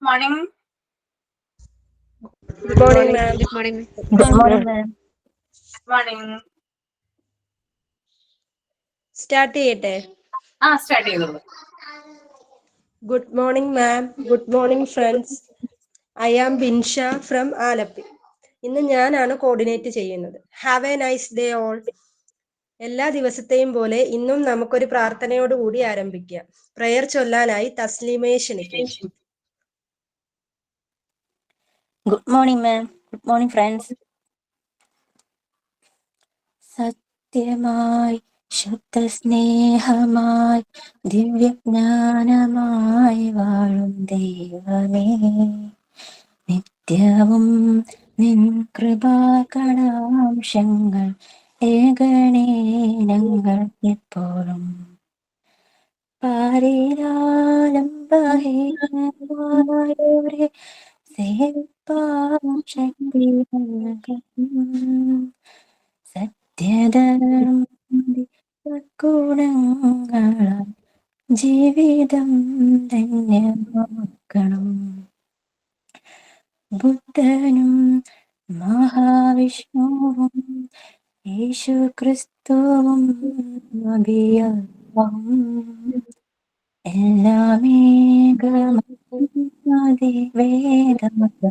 morning. Good morning, ma'am. Good morning. Good morning, ma'am. Morning. Start ചെയ്യട്ടെ. Start ചെയ്തോളൂ. Good morning, ma'am. Good morning, friends. I am Binsha from Alapi. ഇന്ന് ഞാനാണ് coordinate ചെയ്യുന്നത്. Have A nice day all. എല്ലാ ദിവസത്തെയും പോലെ ഇന്നും നമുക്കൊരു പ്രാർത്ഥനയോടുകൂടി ആരംഭിക്കാം. പ്രയർ ചൊല്ലാനായി തസ്ലീമയെ ക്ഷണിക്കുന്നു. Good morning, ma'am. Good morning, friends. സത്യമായി ശുദ്ധസ്നേഹമായി ദിവ്യജ്ഞാനമായി വാഴും ദൈവമേ, നിത്യവും നിൻ കൃപാകടാംശങ്ങൾ ഏകണേ ഞങ്ങൾക്കെപ്പോഴും. പാരിലാലംബഹീനമായോരെ സേവിപ്പാൻ ശക്തി നൽകണം. സത്യധർമ്മഗുണങ്ങളാൽ ജീവിതം ധന്യമാക്കണം. ബുദ്ധനും മഹാവിഷ്ണുവും യേശു ക്രിസ്തുവും നബിയാവും എല്ലാമേകമതിവേദമത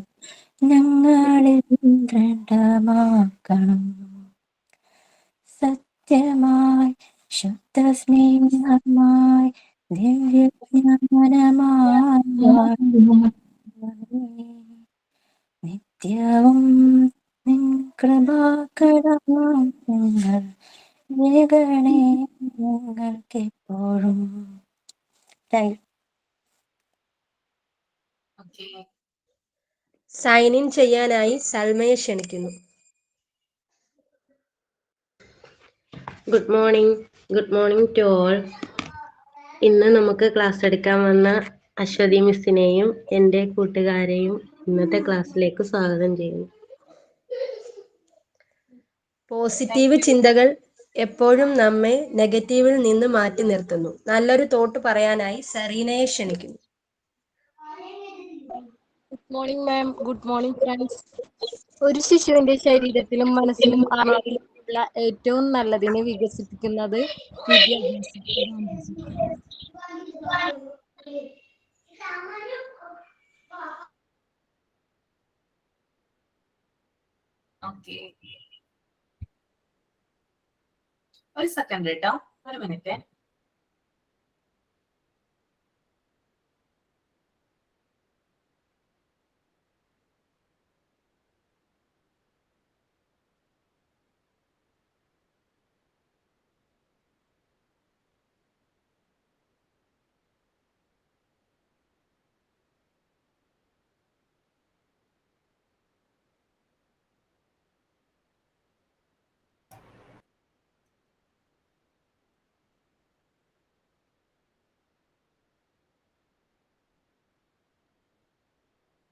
ഞങ്ങളിൽ ദൃഢമാക്കണം. സത്യമായി ശുദ്ധസ്നേഹമായി ദിവ്യജ്ഞാനമായി നിത്യവും നിൻ കൃപാകടാംശങ്ങൾ ഏകണേ ഞങ്ങൾക്കെപ്പോഴും. Thank Okay. സൈൻ ഇൻ ചെയ്യാനായി സൽമയെ ക്ഷണിക്കുന്നു. Good morning to all. ഇന്ന് നമുക്ക് ക്ലാസ് എടുക്കാൻ വന്ന അശ്വതി മിസ്സിനെയും എൻ്റെ കൂട്ടുകാരെയും ഇന്നത്തെ ക്ലാസ്സിലേക്ക് സ്വാഗതം ചെയ്യുന്നു. പോസിറ്റീവ് ചിന്തകൾ എപ്പോഴും നമ്മെ നെഗറ്റീവിൽ നിന്ന് മാറ്റി നിർത്തുന്നു. നല്ലൊരു തോട്ട് പറയാനായി സറീനയെ ക്ഷണിക്കുന്നു. Good morning ma'am. Good morning friends. ഒരു ശിശുവിന്റെ ശരീരത്തിലും മനസ്സിലും ആരോഗ്യമുള്ള ഏറ്റവും നല്ലതിനെ വികസിപ്പിക്കുന്നത് വിദ്യാഭ്യാസം. Okay. ഒരു സെക്കൻഡ് കേട്ടോ, ഒരു മിനിറ്റ്.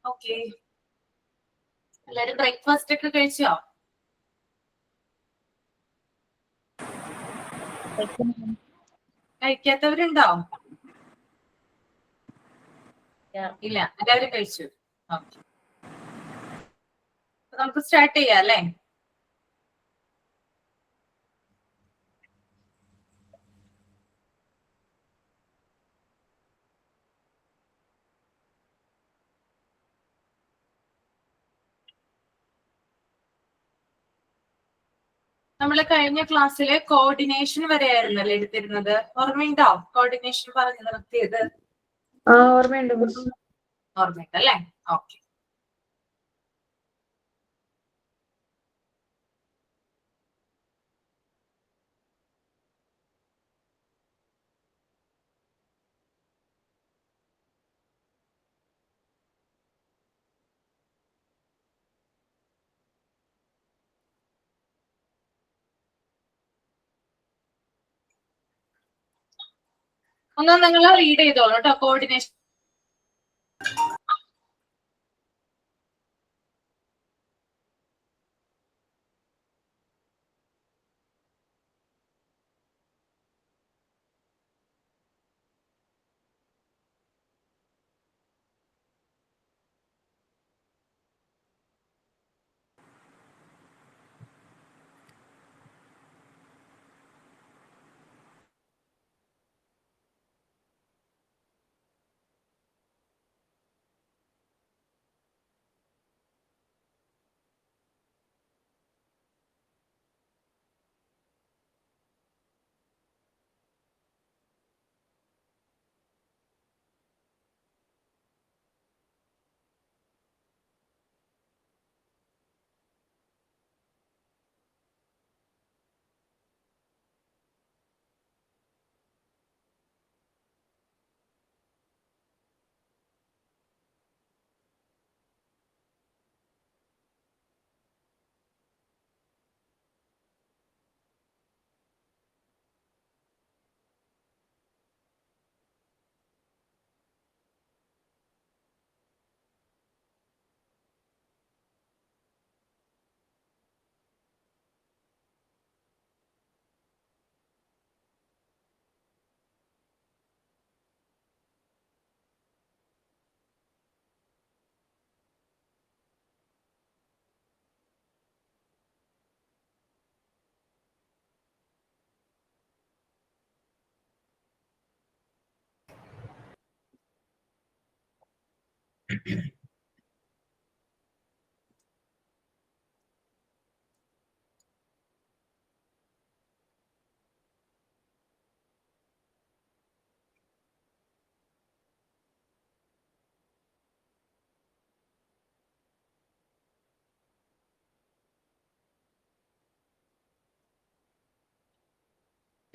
ഓക്കെ, എല്ലാരും ബ്രേക്ക്ഫാസ്റ്റ് ഒക്കെ കഴിച്ചോ? കഴിക്കാത്തവരുണ്ടോ? ഇല്ല, എല്ലാവരും കഴിച്ചു. ഓക്കെ, നമുക്ക് സ്റ്റാർട്ട് ചെയ്യാം അല്ലേ? നമ്മൾ കഴിഞ്ഞ ക്ലാസ്സിലെ കോർഡിനേഷൻ വരെയായിരുന്നല്ലേ എടുത്തിരുന്നത്? ഓർമ്മയുണ്ടോ കോർഡിനേഷൻ പറഞ്ഞു നിർത്തിയത്? ഓർമ്മയുണ്ട്. ഓർമ്മയുണ്ട് അല്ലേ? ഓക്കെ. ഒന്ന് നിങ്ങൾ റീഡ് ചെയ്തോളൂ കേട്ടോ കോർഡിനേഷൻ.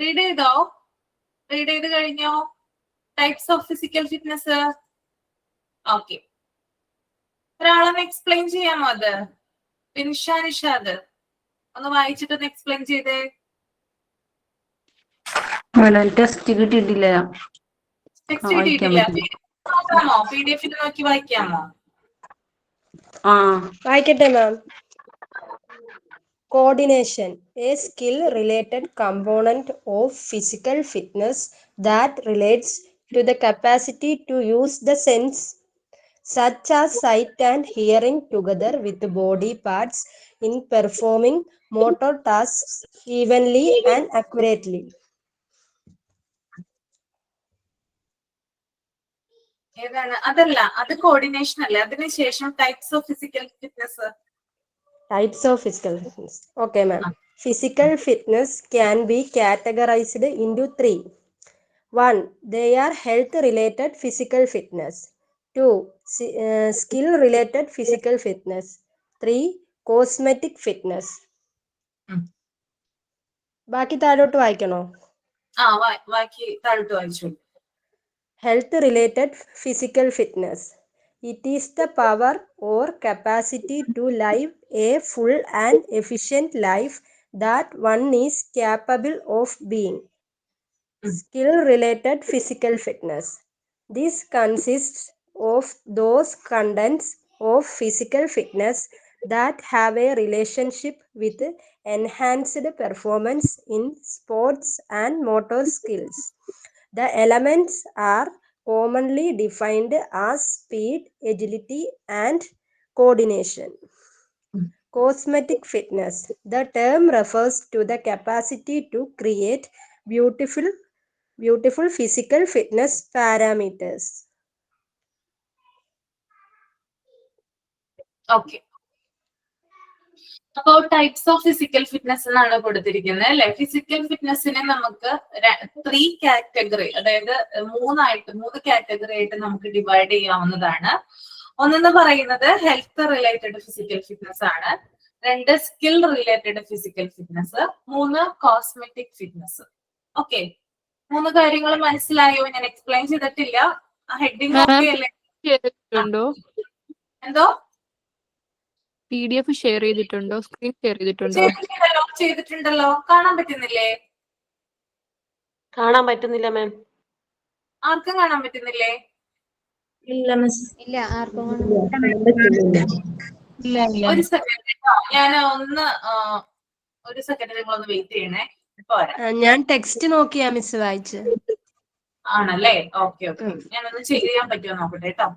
റീഡ് ചെയ്തോ? റീഡ് ചെയ്ത് കഴിഞ്ഞോ? Types of physical fitness. Okay, ഒരാളൊന്ന് എക്സ്പ്ലെയിൻ ചെയ്യാമോ അത്? ബിൻഷ, നിഷാദ് ഒന്ന് വായിച്ചിട്ടൊന്ന് എക്സ്പ്ലെയിൻ ചെയ്തേ. ടെസ്റ്റ് കിട്ടിയിട്ടില്ല. ടെക്സ്റ്റ് വായിക്കാൻ കിട്ടിയിട്ടില്ല. പറ്റില്ല. നോക്കാമോ? PDF നോക്കി വായിക്കാമോ? ആ വായിക്കട്ടെ മാം. Coordination, a skill related component of physical fitness that relates to the capacity to use the sense such as sight and hearing together with the body parts in performing motor tasks evenly and accurately. ഏതാണ്? അതല്ല, അത് coordination അല്ലേ. അതിനുശേഷം types of physical fitness. Types of physical fitness. Okay, ma'am. Physical fitness can be categorized into 3. 1. They are health related physical fitness. 2. Skill related physical fitness. 3. Cosmetic fitness. ബാക്കി താഴോട്ട് വായിക്കണോ? ബാക്കി താഴോട്ട് വായിച്ചു. Health related physical fitness. It is the power or capacity to live a full and efficient life that one is capable of being. Skill related physical fitness. This consists of those contents of physical fitness that have a relationship with enhanced performance in sports and motor skills. The elements are commonly defined as speed, agility, and coordination. Cosmetic fitness. The term refers to the capacity to create beautiful physical fitness parameters. Okay, അപ്പോ types of physical fitness എന്നാണ് കൊടുത്തിരിക്കുന്നത് അല്ലെ. Physical ഫിറ്റ്നസിനെ നമുക്ക് 3 category, അതായത് 3 category ആയിട്ട് നമുക്ക് divide ചെയ്യാവുന്നതാണ്. ഒന്നെന്ന് പറയുന്നത് ഹെൽത്ത് റിലേറ്റഡ് ഫിസിക്കൽ ഫിറ്റ്നസ് ആണ്. 2 skill related physical fitness. 3 cosmetic fitness. Okay, 3 കാര്യങ്ങൾ മനസ്സിലായോ? ഞാൻ എക്സ്പ്ലെയിൻ ചെയ്തിട്ടില്ല. ഹെഡിങ് ഓക്കെ അല്ലേ? എന്തോ PDF ഷെയർ ചെയ്തിട്ടുണ്ടോ? സ്ക്രീൻ ഷെയർ ചെയ്തിട്ടുണ്ടോ? ചെയ്തിട്ടുണ്ടല്ലോ. കാണാൻ പറ്റുന്നില്ലേ? കാണാൻ പറ്റുന്നില്ല മാം. ആർക്കും കാണാൻ പറ്റുന്നില്ലേ? ഇല്ല, ആർക്കും ഒരു സെക്കൻഡ് കേട്ടോ, ഞാൻ ഒരു സെക്കൻഡ് നിങ്ങളൊന്ന് വെയിറ്റ് ചെയ്യണേ. ഇപ്പൊ വരാം. ഞാൻ ടെക്സ്റ്റ് നോക്കിയാ മിസ് വായിച്ച്. ആണല്ലേ? ഓക്കെ ഓക്കെ, ഞാനൊന്ന് ചെയ്യാൻ പറ്റുമോ നോക്കട്ടെ കേട്ടോ.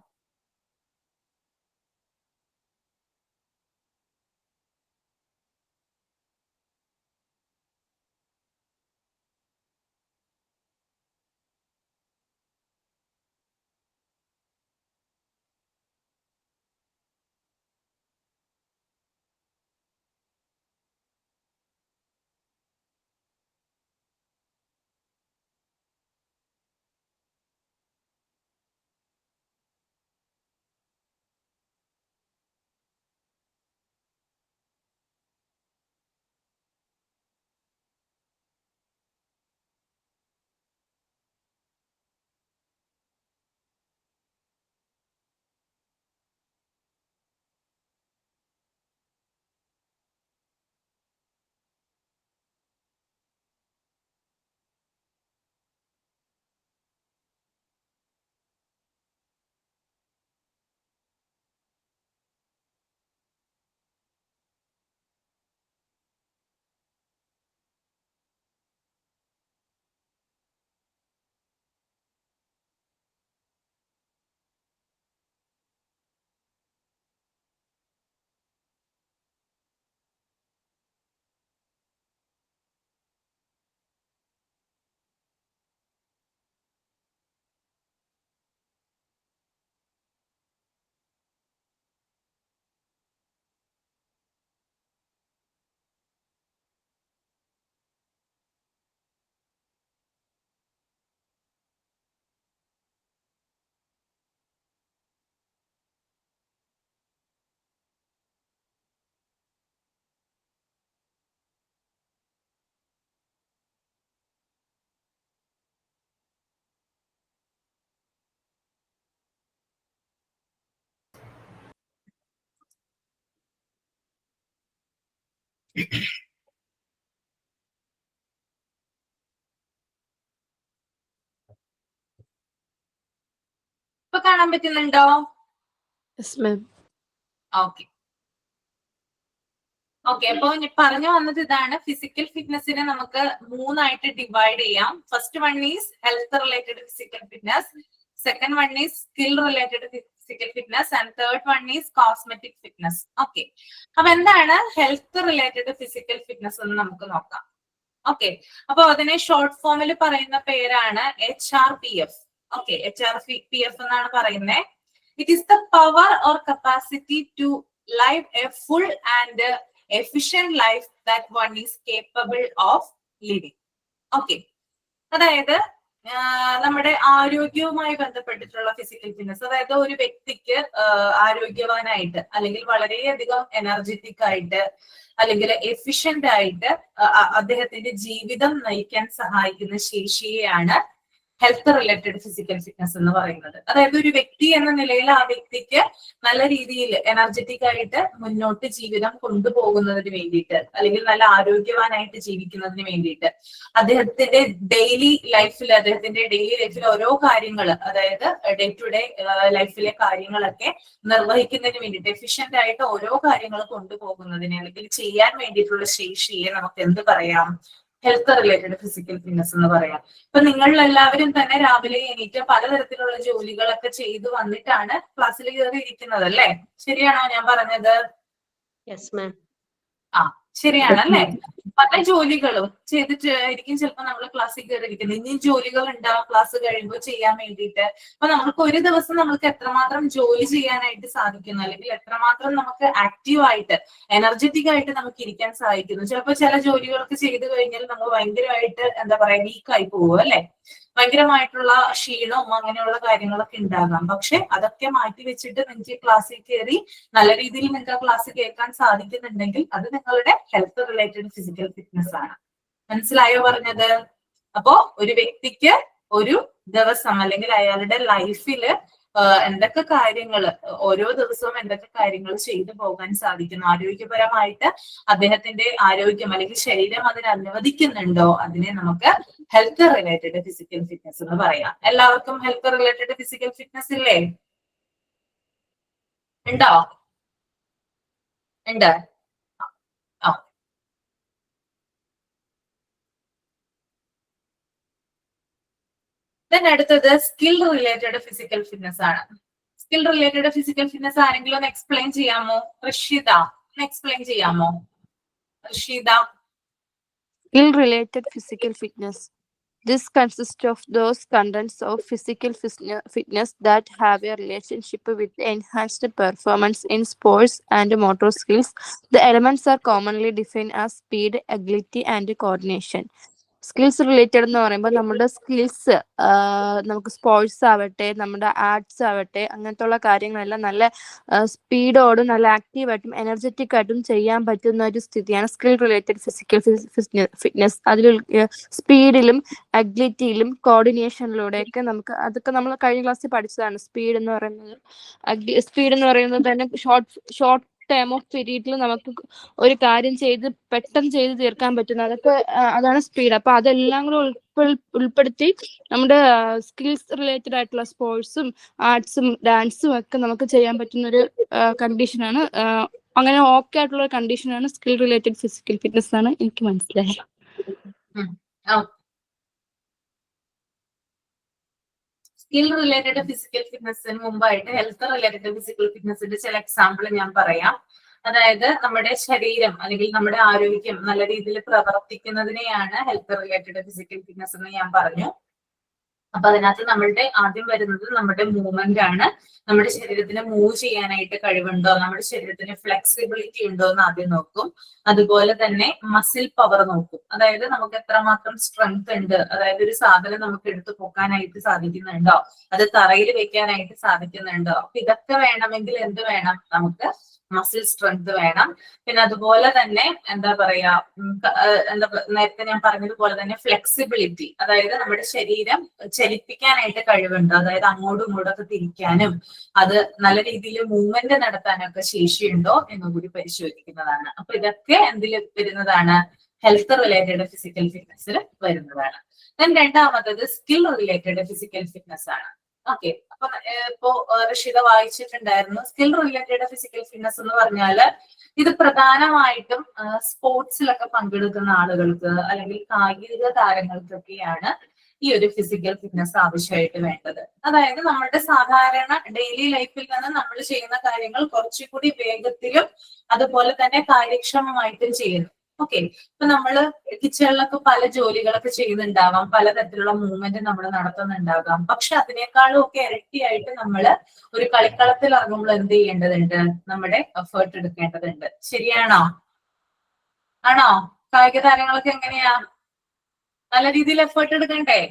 ഇപ്പൊ കാണാൻ പറ്റുന്നുണ്ടോ? Yes ma'am. Okay okay. അപ്പൊ പറഞ്ഞു വന്നത് ഇതാണ്, ഫിസിക്കൽ ഫിറ്റ്നസിനെ നമുക്ക് 3 ആയിട്ട് ഡിവൈഡ് ചെയ്യാം. First one is health related physical fitness, second one is skill related physical fitness, and third one is cosmetic fitness. Okay, അപ്പൊ എന്താണ് ഹെൽത്ത് റിലേറ്റഡ് ഫിസിക്കൽ ഫിറ്റ്നസ് എന്ന് നമുക്ക് നോക്കാം. ഓക്കെ, അപ്പൊ അതിനെ ഷോർട്ട് ഫോമിൽ പറയുന്ന പേരാണ് HRPF. ഓക്കെ, HRPF എന്നാണ് പറയുന്നത്. It is the power or capacity to live a full and efficient life that one is capable of living. Okay, അതായത് നമ്മുടെ ആരോഗ്യവുമായി ബന്ധപ്പെട്ടിട്ടുള്ള ഫിസിക്കൽ ഫിറ്റ്നസ്, അതായത് ഒരു വ്യക്തിക്ക് ആരോഗ്യവാനായിട്ട് അല്ലെങ്കിൽ വളരെയധികം എനർജറ്റിക് ആയിട്ട് അല്ലെങ്കിൽ എഫിഷ്യന്റ് ആയിട്ട് അദ്ദേഹത്തിന്റെ ജീവിതം നയിക്കാൻ സഹായിക്കുന്ന ശേഷിയെയാണ് ഹെൽത്ത് റിലേറ്റഡ് ഫിസിക്കൽ ഫിറ്റ്നസ് എന്ന് പറയുന്നത്. അതായത് ഒരു വ്യക്തി എന്ന നിലയിൽ ആ വ്യക്തിക്ക് നല്ല രീതിയിൽ എനർജറ്റിക് ആയിട്ട് മുന്നോട്ട് ജീവിതം കൊണ്ടുപോകുന്നതിന് വേണ്ടിയിട്ട് അല്ലെങ്കിൽ നല്ല ആരോഗ്യവാനായിട്ട് ജീവിക്കുന്നതിന് വേണ്ടിയിട്ട് അദ്ദേഹത്തിന്റെ ഡെയിലി ലൈഫിൽ ഓരോ കാര്യങ്ങൾ, അതായത് ഡേ ടു ഡേ ലൈഫിലെ കാര്യങ്ങളൊക്കെ നിർവഹിക്കുന്നതിന് വേണ്ടിയിട്ട് എഫിഷ്യന്റ് ആയിട്ട് ഓരോ കാര്യങ്ങൾ കൊണ്ടുപോകുന്നതിന് അല്ലെങ്കിൽ ചെയ്യാൻ വേണ്ടിയിട്ടുള്ള ശേഷിയെ നമുക്ക് എന്ത് പറയാം? ഹെൽത്ത് റിലേറ്റഡ് ഫിസിക്കൽ ഫിറ്റ്നസ് എന്ന് പറയാം. ഇപ്പൊ നിങ്ങൾ എല്ലാവരും തന്നെ രാവിലെ എണീറ്റ് പലതരത്തിലുള്ള ജോലികളൊക്കെ ചെയ്തു വന്നിട്ടാണ് ക്ലാസ്സിൽ കയറി ഇരിക്കുന്നത് അല്ലേ? ശരിയാണോ ഞാൻ പറഞ്ഞത്? Yes ma'am. ശരിയാണല്ലേ? പല ജോലികളും ചെയ്തിട്ടായിരിക്കും ചിലപ്പോൾ നമ്മൾ ക്ലാസ്സിൽ കയറിയിരിക്കുന്നത്. ഇനിയും ജോലികൾ ഉണ്ടാവും ക്ലാസ് കഴിയുമ്പോൾ ചെയ്യാൻ വേണ്ടിയിട്ട്. അപ്പൊ നമുക്ക് ഒരു ദിവസം നമുക്ക് എത്രമാത്രം ജോലി ചെയ്യാനായിട്ട് സാധിക്കുന്നു, അല്ലെങ്കിൽ എത്രമാത്രം നമുക്ക് ആക്റ്റീവായിട്ട് എനർജറ്റിക് ആയിട്ട് നമുക്ക് ഇരിക്കാൻ സാധിക്കുന്നു. ചിലപ്പോൾ ചില ജോലികളൊക്കെ ചെയ്തു കഴിഞ്ഞാൽ നമ്മൾ ഭയങ്കരമായിട്ട് എന്താ പറയാ വീക്കായി പോകും അല്ലെ? ഭയങ്കരമായിട്ടുള്ള ക്ഷീണവും അങ്ങനെയുള്ള കാര്യങ്ങളൊക്കെ ഉണ്ടാകാം. പക്ഷെ അതൊക്കെ മാറ്റി വെച്ചിട്ട് നിങ്ങൾക്ക് ക്ലാസ്സിൽ കയറി നല്ല രീതിയിൽ നിങ്ങൾക്ക് ആ ക്ലാസ് കേൾക്കാൻ സാധിക്കുന്നുണ്ടെങ്കിൽ അത് നിങ്ങളുടെ ഹെൽത്ത് റിലേറ്റഡ് ഫിസിക്കൽ ഫിറ്റ്നസ് ആണ്. മനസ്സിലായോ പറഞ്ഞത്? അപ്പോ ഒരു വ്യക്തിക്ക് ഒരു ദിവസം അല്ലെങ്കിൽ അയാളുടെ ലൈഫില് എന്തൊക്കെ കാര്യങ്ങൾ ഓരോ ദിവസവും എന്തൊക്കെ കാര്യങ്ങൾ ചെയ്തു പോകാൻ സാധിക്കുന്നു, ആരോഗ്യപരമായിട്ട് അദ്ദേഹത്തിന്റെ ആരോഗ്യം അല്ലെങ്കിൽ ശരീരം അതിന് അനുവദിക്കുന്നുണ്ടോ, അതിനെ നമുക്ക് ഹെൽത്ത് റിലേറ്റഡ് ഫിസിക്കൽ ഫിറ്റ്നസ് എന്ന് പറയാം. എല്ലാവർക്കും ഹെൽത്ത് റിലേറ്റഡ് ഫിസിക്കൽ ഫിറ്റ്നസ് ഇല്ലേ? ഉണ്ടോ? ഉണ്ട്. അടുത്തത് സ്കിൽ റിലേറ്റഡ് ഫിസിക്കൽ ഫിറ്റ്നസ് ആണ്. സ്കിൽ റിലേറ്റഡ് ഫിസിക്കൽ ഫിറ്റ്നസ് ആരെങ്കിലും ഒന്ന് എക്സ്പ്ലെയിൻ ചെയ്യാമോ? റഷീദ ഒന്ന് എക്സ്പ്ലെയിൻ ചെയ്യാമോ? Rasheeda. Skill related physical fitness. This consists of those contents of physical fitness that have a relationship with enhanced performance in sports and motor skills. The elements are commonly defined as speed, agility, and coordination. Skills related എന്ന് പറയുമ്പോൾ നമ്മുടെ skills നമുക്ക് sports ആവട്ടെ, നമ്മുടെ arts ആവട്ടെ, അങ്ങനത്തെ ഉള്ള കാര്യങ്ങളെല്ലാം നല്ല സ്പീഡോടും നല്ല ആക്റ്റീവായിട്ടും എനർജറ്റിക് ആയിട്ടും ചെയ്യാൻ പറ്റുന്ന ഒരു സ്ഥിതിയാണ് സ്കിൽ റിലേറ്റഡ് ഫിസിക്കൽ ഫിറ്റ്നസ്. അതിൽ സ്പീഡിലും അഗ്ലിറ്റിയിലും കോർഡിനേഷനിലൂടെയൊക്കെ നമുക്ക് അതൊക്കെ നമ്മൾ കഴിഞ്ഞ ക്ലാസ്സിൽ പഠിച്ചതാണ്. സ്പീഡ് എന്ന് പറയുന്നത് തന്നെ ഷോർട്ട് ടൈം ഓഫ് പീരീഡിൽ നമുക്ക് ഒരു കാര്യം പെട്ടെന്ന് ചെയ്ത് തീർക്കാൻ പറ്റുന്ന അതാണ് സ്പീഡ്. അപ്പൊ അതെല്ലാം കൂടെ ഉൾപ്പെടുത്തി നമ്മുടെ സ്കിൽസ് റിലേറ്റഡ് ആയിട്ടുള്ള സ്പോർട്സും ആർട്സും ഡാൻസും ഒക്കെ നമുക്ക് ചെയ്യാൻ പറ്റുന്ന ഒരു കണ്ടീഷനാണ്. അങ്ങനെ ഓക്കെ ആയിട്ടുള്ള ഒരു കണ്ടീഷനാണ് സ്കിൽ റിലേറ്റഡ് ഫിസിക്കൽ ഫിറ്റ്നസ് ആണ് എനിക്ക് മനസ്സിലായത്. സ്കിൽ റിലേറ്റഡ് ഫിസിക്കൽ ഫിറ്റ്നസിന് മുമ്പായിട്ട് ഹെൽത്ത് റിലേറ്റഡ് ഫിസിക്കൽ ഫിറ്റ്നസിന്റെ ചില എക്സാമ്പിൾ ഞാൻ പറയാം. അതായത് നമ്മുടെ ശരീരം അല്ലെങ്കിൽ നമ്മുടെ ആരോഗ്യം നല്ല രീതിയിൽ പ്രവർത്തിക്കുന്നതിനെയാണ് ഹെൽത്ത് റിലേറ്റഡ് ഫിസിക്കൽ ഫിറ്റ്നസ് എന്ന് ഞാൻ പറഞ്ഞു. അപ്പൊ അതിനകത്ത് നമ്മളുടെ ആദ്യം വരുന്നത് നമ്മുടെ മൂവ്മെന്റ് ആണ്. നമ്മുടെ ശരീരത്തിന് മൂവ് ചെയ്യാനായിട്ട് കഴിവുണ്ടോ, നമ്മുടെ ശരീരത്തിന് ഫ്ലെക്സിബിലിറ്റി ഉണ്ടോ എന്ന് ആദ്യം നോക്കും. അതുപോലെ തന്നെ മസിൽ പവർ നോക്കും, അതായത് നമുക്ക് എത്രമാത്രം സ്ട്രെങ്ത് ഉണ്ട്, അതായത് ഒരു സാധനം നമുക്ക് എടുത്തു പൊക്കാനായിട്ട് സാധിക്കുന്നുണ്ടോ, അത് തറയിൽ വെക്കാനായിട്ട് സാധിക്കുന്നുണ്ടോ. അപ്പൊ ഇതൊക്കെ വേണമെങ്കിൽ എന്ത് വേണം? നമുക്ക് മസിൽ സ്ട്രെങ്ത് വേണം. പിന്നെ അതുപോലെ തന്നെ എന്താ പറയാ നേരത്തെ ഞാൻ പറഞ്ഞതുപോലെ തന്നെ ഫ്ലെക്സിബിലിറ്റി, അതായത് നമ്മുടെ ശരീരം ചലിപ്പിക്കാനായിട്ട് കഴിവുണ്ട്. അതായത് അങ്ങോട്ടും ഇങ്ങോട്ടൊക്കെ തിരിക്കാനും അത് നല്ല രീതിയിൽ മൂവ്മെന്റ് നടത്താനൊക്കെ ശേഷിയുണ്ടോ എന്നുകൂടി പരിശോധിക്കുന്നതാണ്. അപ്പൊ ഇതൊക്കെ എന്തിൽ വരുന്നതാണ്? ഹെൽത്ത് റിലേറ്റഡ് ഫിസിക്കൽ ഫിറ്റ്നസ്സിൽ വരുന്നതാണ്. രണ്ടാമത്തത് സ്കിൽ റിലേറ്റഡ് ഫിസിക്കൽ ഫിറ്റ്നസ് ആണ്. ഓക്കെ, അപ്പൊ ഇപ്പോ റഷിദ വായിച്ചിട്ടുണ്ടായിരുന്നു. സ്കിൽ റിലേറ്റഡ് ഫിസിക്കൽ ഫിറ്റ്നസ് എന്ന് പറഞ്ഞാല് ഇത് പ്രധാനമായിട്ടും സ്പോർട്സിലൊക്കെ പങ്കെടുക്കുന്ന ആളുകൾക്ക് അല്ലെങ്കിൽ കായിക താരങ്ങൾക്കൊക്കെയാണ് ഈ ഒരു ഫിസിക്കൽ ഫിറ്റ്നസ് ആവശ്യമായിട്ട് വേണ്ടത്. അതായത് നമ്മുടെ സാധാരണ ഡെയിലി ലൈഫിൽ നിന്ന് നമ്മൾ ചെയ്യുന്ന കാര്യങ്ങൾ കുറച്ചുകൂടി വേഗത്തിലും അതുപോലെ തന്നെ കാര്യക്ഷമമായിട്ടും ചെയ്യുന്നു. ഓക്കെ, ഇപ്പൊ നമ്മള് കിച്ചണിലൊക്കെ പല ജോലികളൊക്കെ ചെയ്യുന്നുണ്ടാവാം, പലതരത്തിലുള്ള മൂവ്മെന്റ് നമ്മൾ നടത്തുന്നുണ്ടാകാം. പക്ഷെ അതിനേക്കാളും ഒക്കെ ഇരട്ടിയായിട്ട് നമ്മൾ ഒരു കളിക്കളത്തിൽ ഇറങ്ങുമ്പോൾ എന്ത് ചെയ്യേണ്ടതുണ്ട്? നമ്മുടെ എഫേർട്ട് എടുക്കേണ്ടതുണ്ട്. ശരിയാണോ? ആണോ? കായിക താരങ്ങളൊക്കെ എങ്ങനെയാ? നല്ല രീതിയിൽ എഫേർട്ട് എടുക്കണ്ടേ?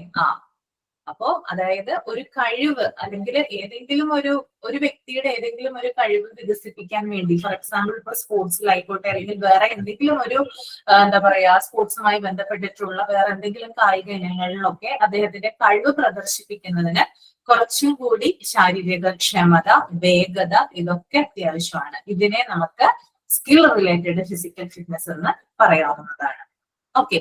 അപ്പോ അതായത് ഒരു കഴിവ് അല്ലെങ്കിൽ ഏതെങ്കിലും ഒരു വ്യക്തിയുടെ ഏതെങ്കിലും ഒരു കഴിവ് വികസിപ്പിക്കാൻ വേണ്ടി, ഫോർ എക്സാമ്പിൾ ഇപ്പൊ സ്പോർട്സിലായിക്കോട്ടെ അല്ലെങ്കിൽ വേറെ എന്തെങ്കിലും ഒരു എന്താ പറയാ സ്പോർട്സുമായി ബന്ധപ്പെട്ടിട്ടുള്ള വേറെ എന്തെങ്കിലും കായിക ഇനങ്ങളിലൊക്കെ അദ്ദേഹത്തിന്റെ കഴിവ് പ്രദർശിപ്പിക്കുന്നതിന് കുറച്ചും കൂടി ശാരീരിക ക്ഷമത, വേഗത ഇതൊക്കെ അത്യാവശ്യമാണ്. ഇതിനെ നമുക്ക് സ്കിൽ റിലേറ്റഡ് ഫിസിക്കൽ ഫിറ്റ്നസ് എന്ന് പറയാവുന്നതാണ്. ഓക്കെ,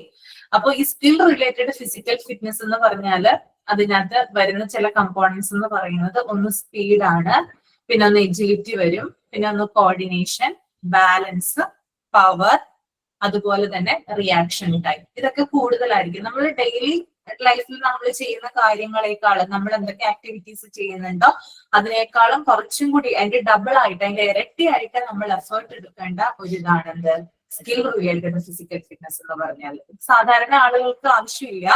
അപ്പൊ ഈ സ്കിൽ റിലേറ്റഡ് ഫിസിക്കൽ ഫിറ്റ്നസ് എന്ന് പറഞ്ഞാല് അതിനകത്ത് വരുന്ന ചില കമ്പോണൻസ് എന്ന് പറയുന്നത് ഒന്ന് സ്പീഡാണ്, പിന്നെ ഒന്ന് എജിലിറ്റി വരും, പിന്നെ ഒന്ന് കോർഡിനേഷൻ, ബാലൻസ്, പവർ, അതുപോലെ തന്നെ റിയാക്ഷൻ ടൈം. ഇതൊക്കെ കൂടുതലായിരിക്കും നമ്മൾ ഡെയിലി ലൈഫിൽ നമ്മൾ ചെയ്യുന്ന കാര്യങ്ങളെക്കാളും, നമ്മൾ എന്തൊക്കെ ആക്ടിവിറ്റീസ് ചെയ്യുന്നുണ്ടോ അതിനേക്കാളും കുറച്ചും കൂടി അതിന്റെ ഡബിൾ ആയിട്ട്, അതിന്റെ ഇരട്ടിയായിട്ട് നമ്മൾ എഫേർട്ട് എടുക്കേണ്ട ഒരു ഇതാണ് എന്ത്? സ്കിൽ റിലേറ്റഡ് ഫിസിക്കൽ ഫിറ്റ്നസ് എന്ന് പറഞ്ഞാൽ. സാധാരണ ആളുകൾക്ക് ആവശ്യമില്ല,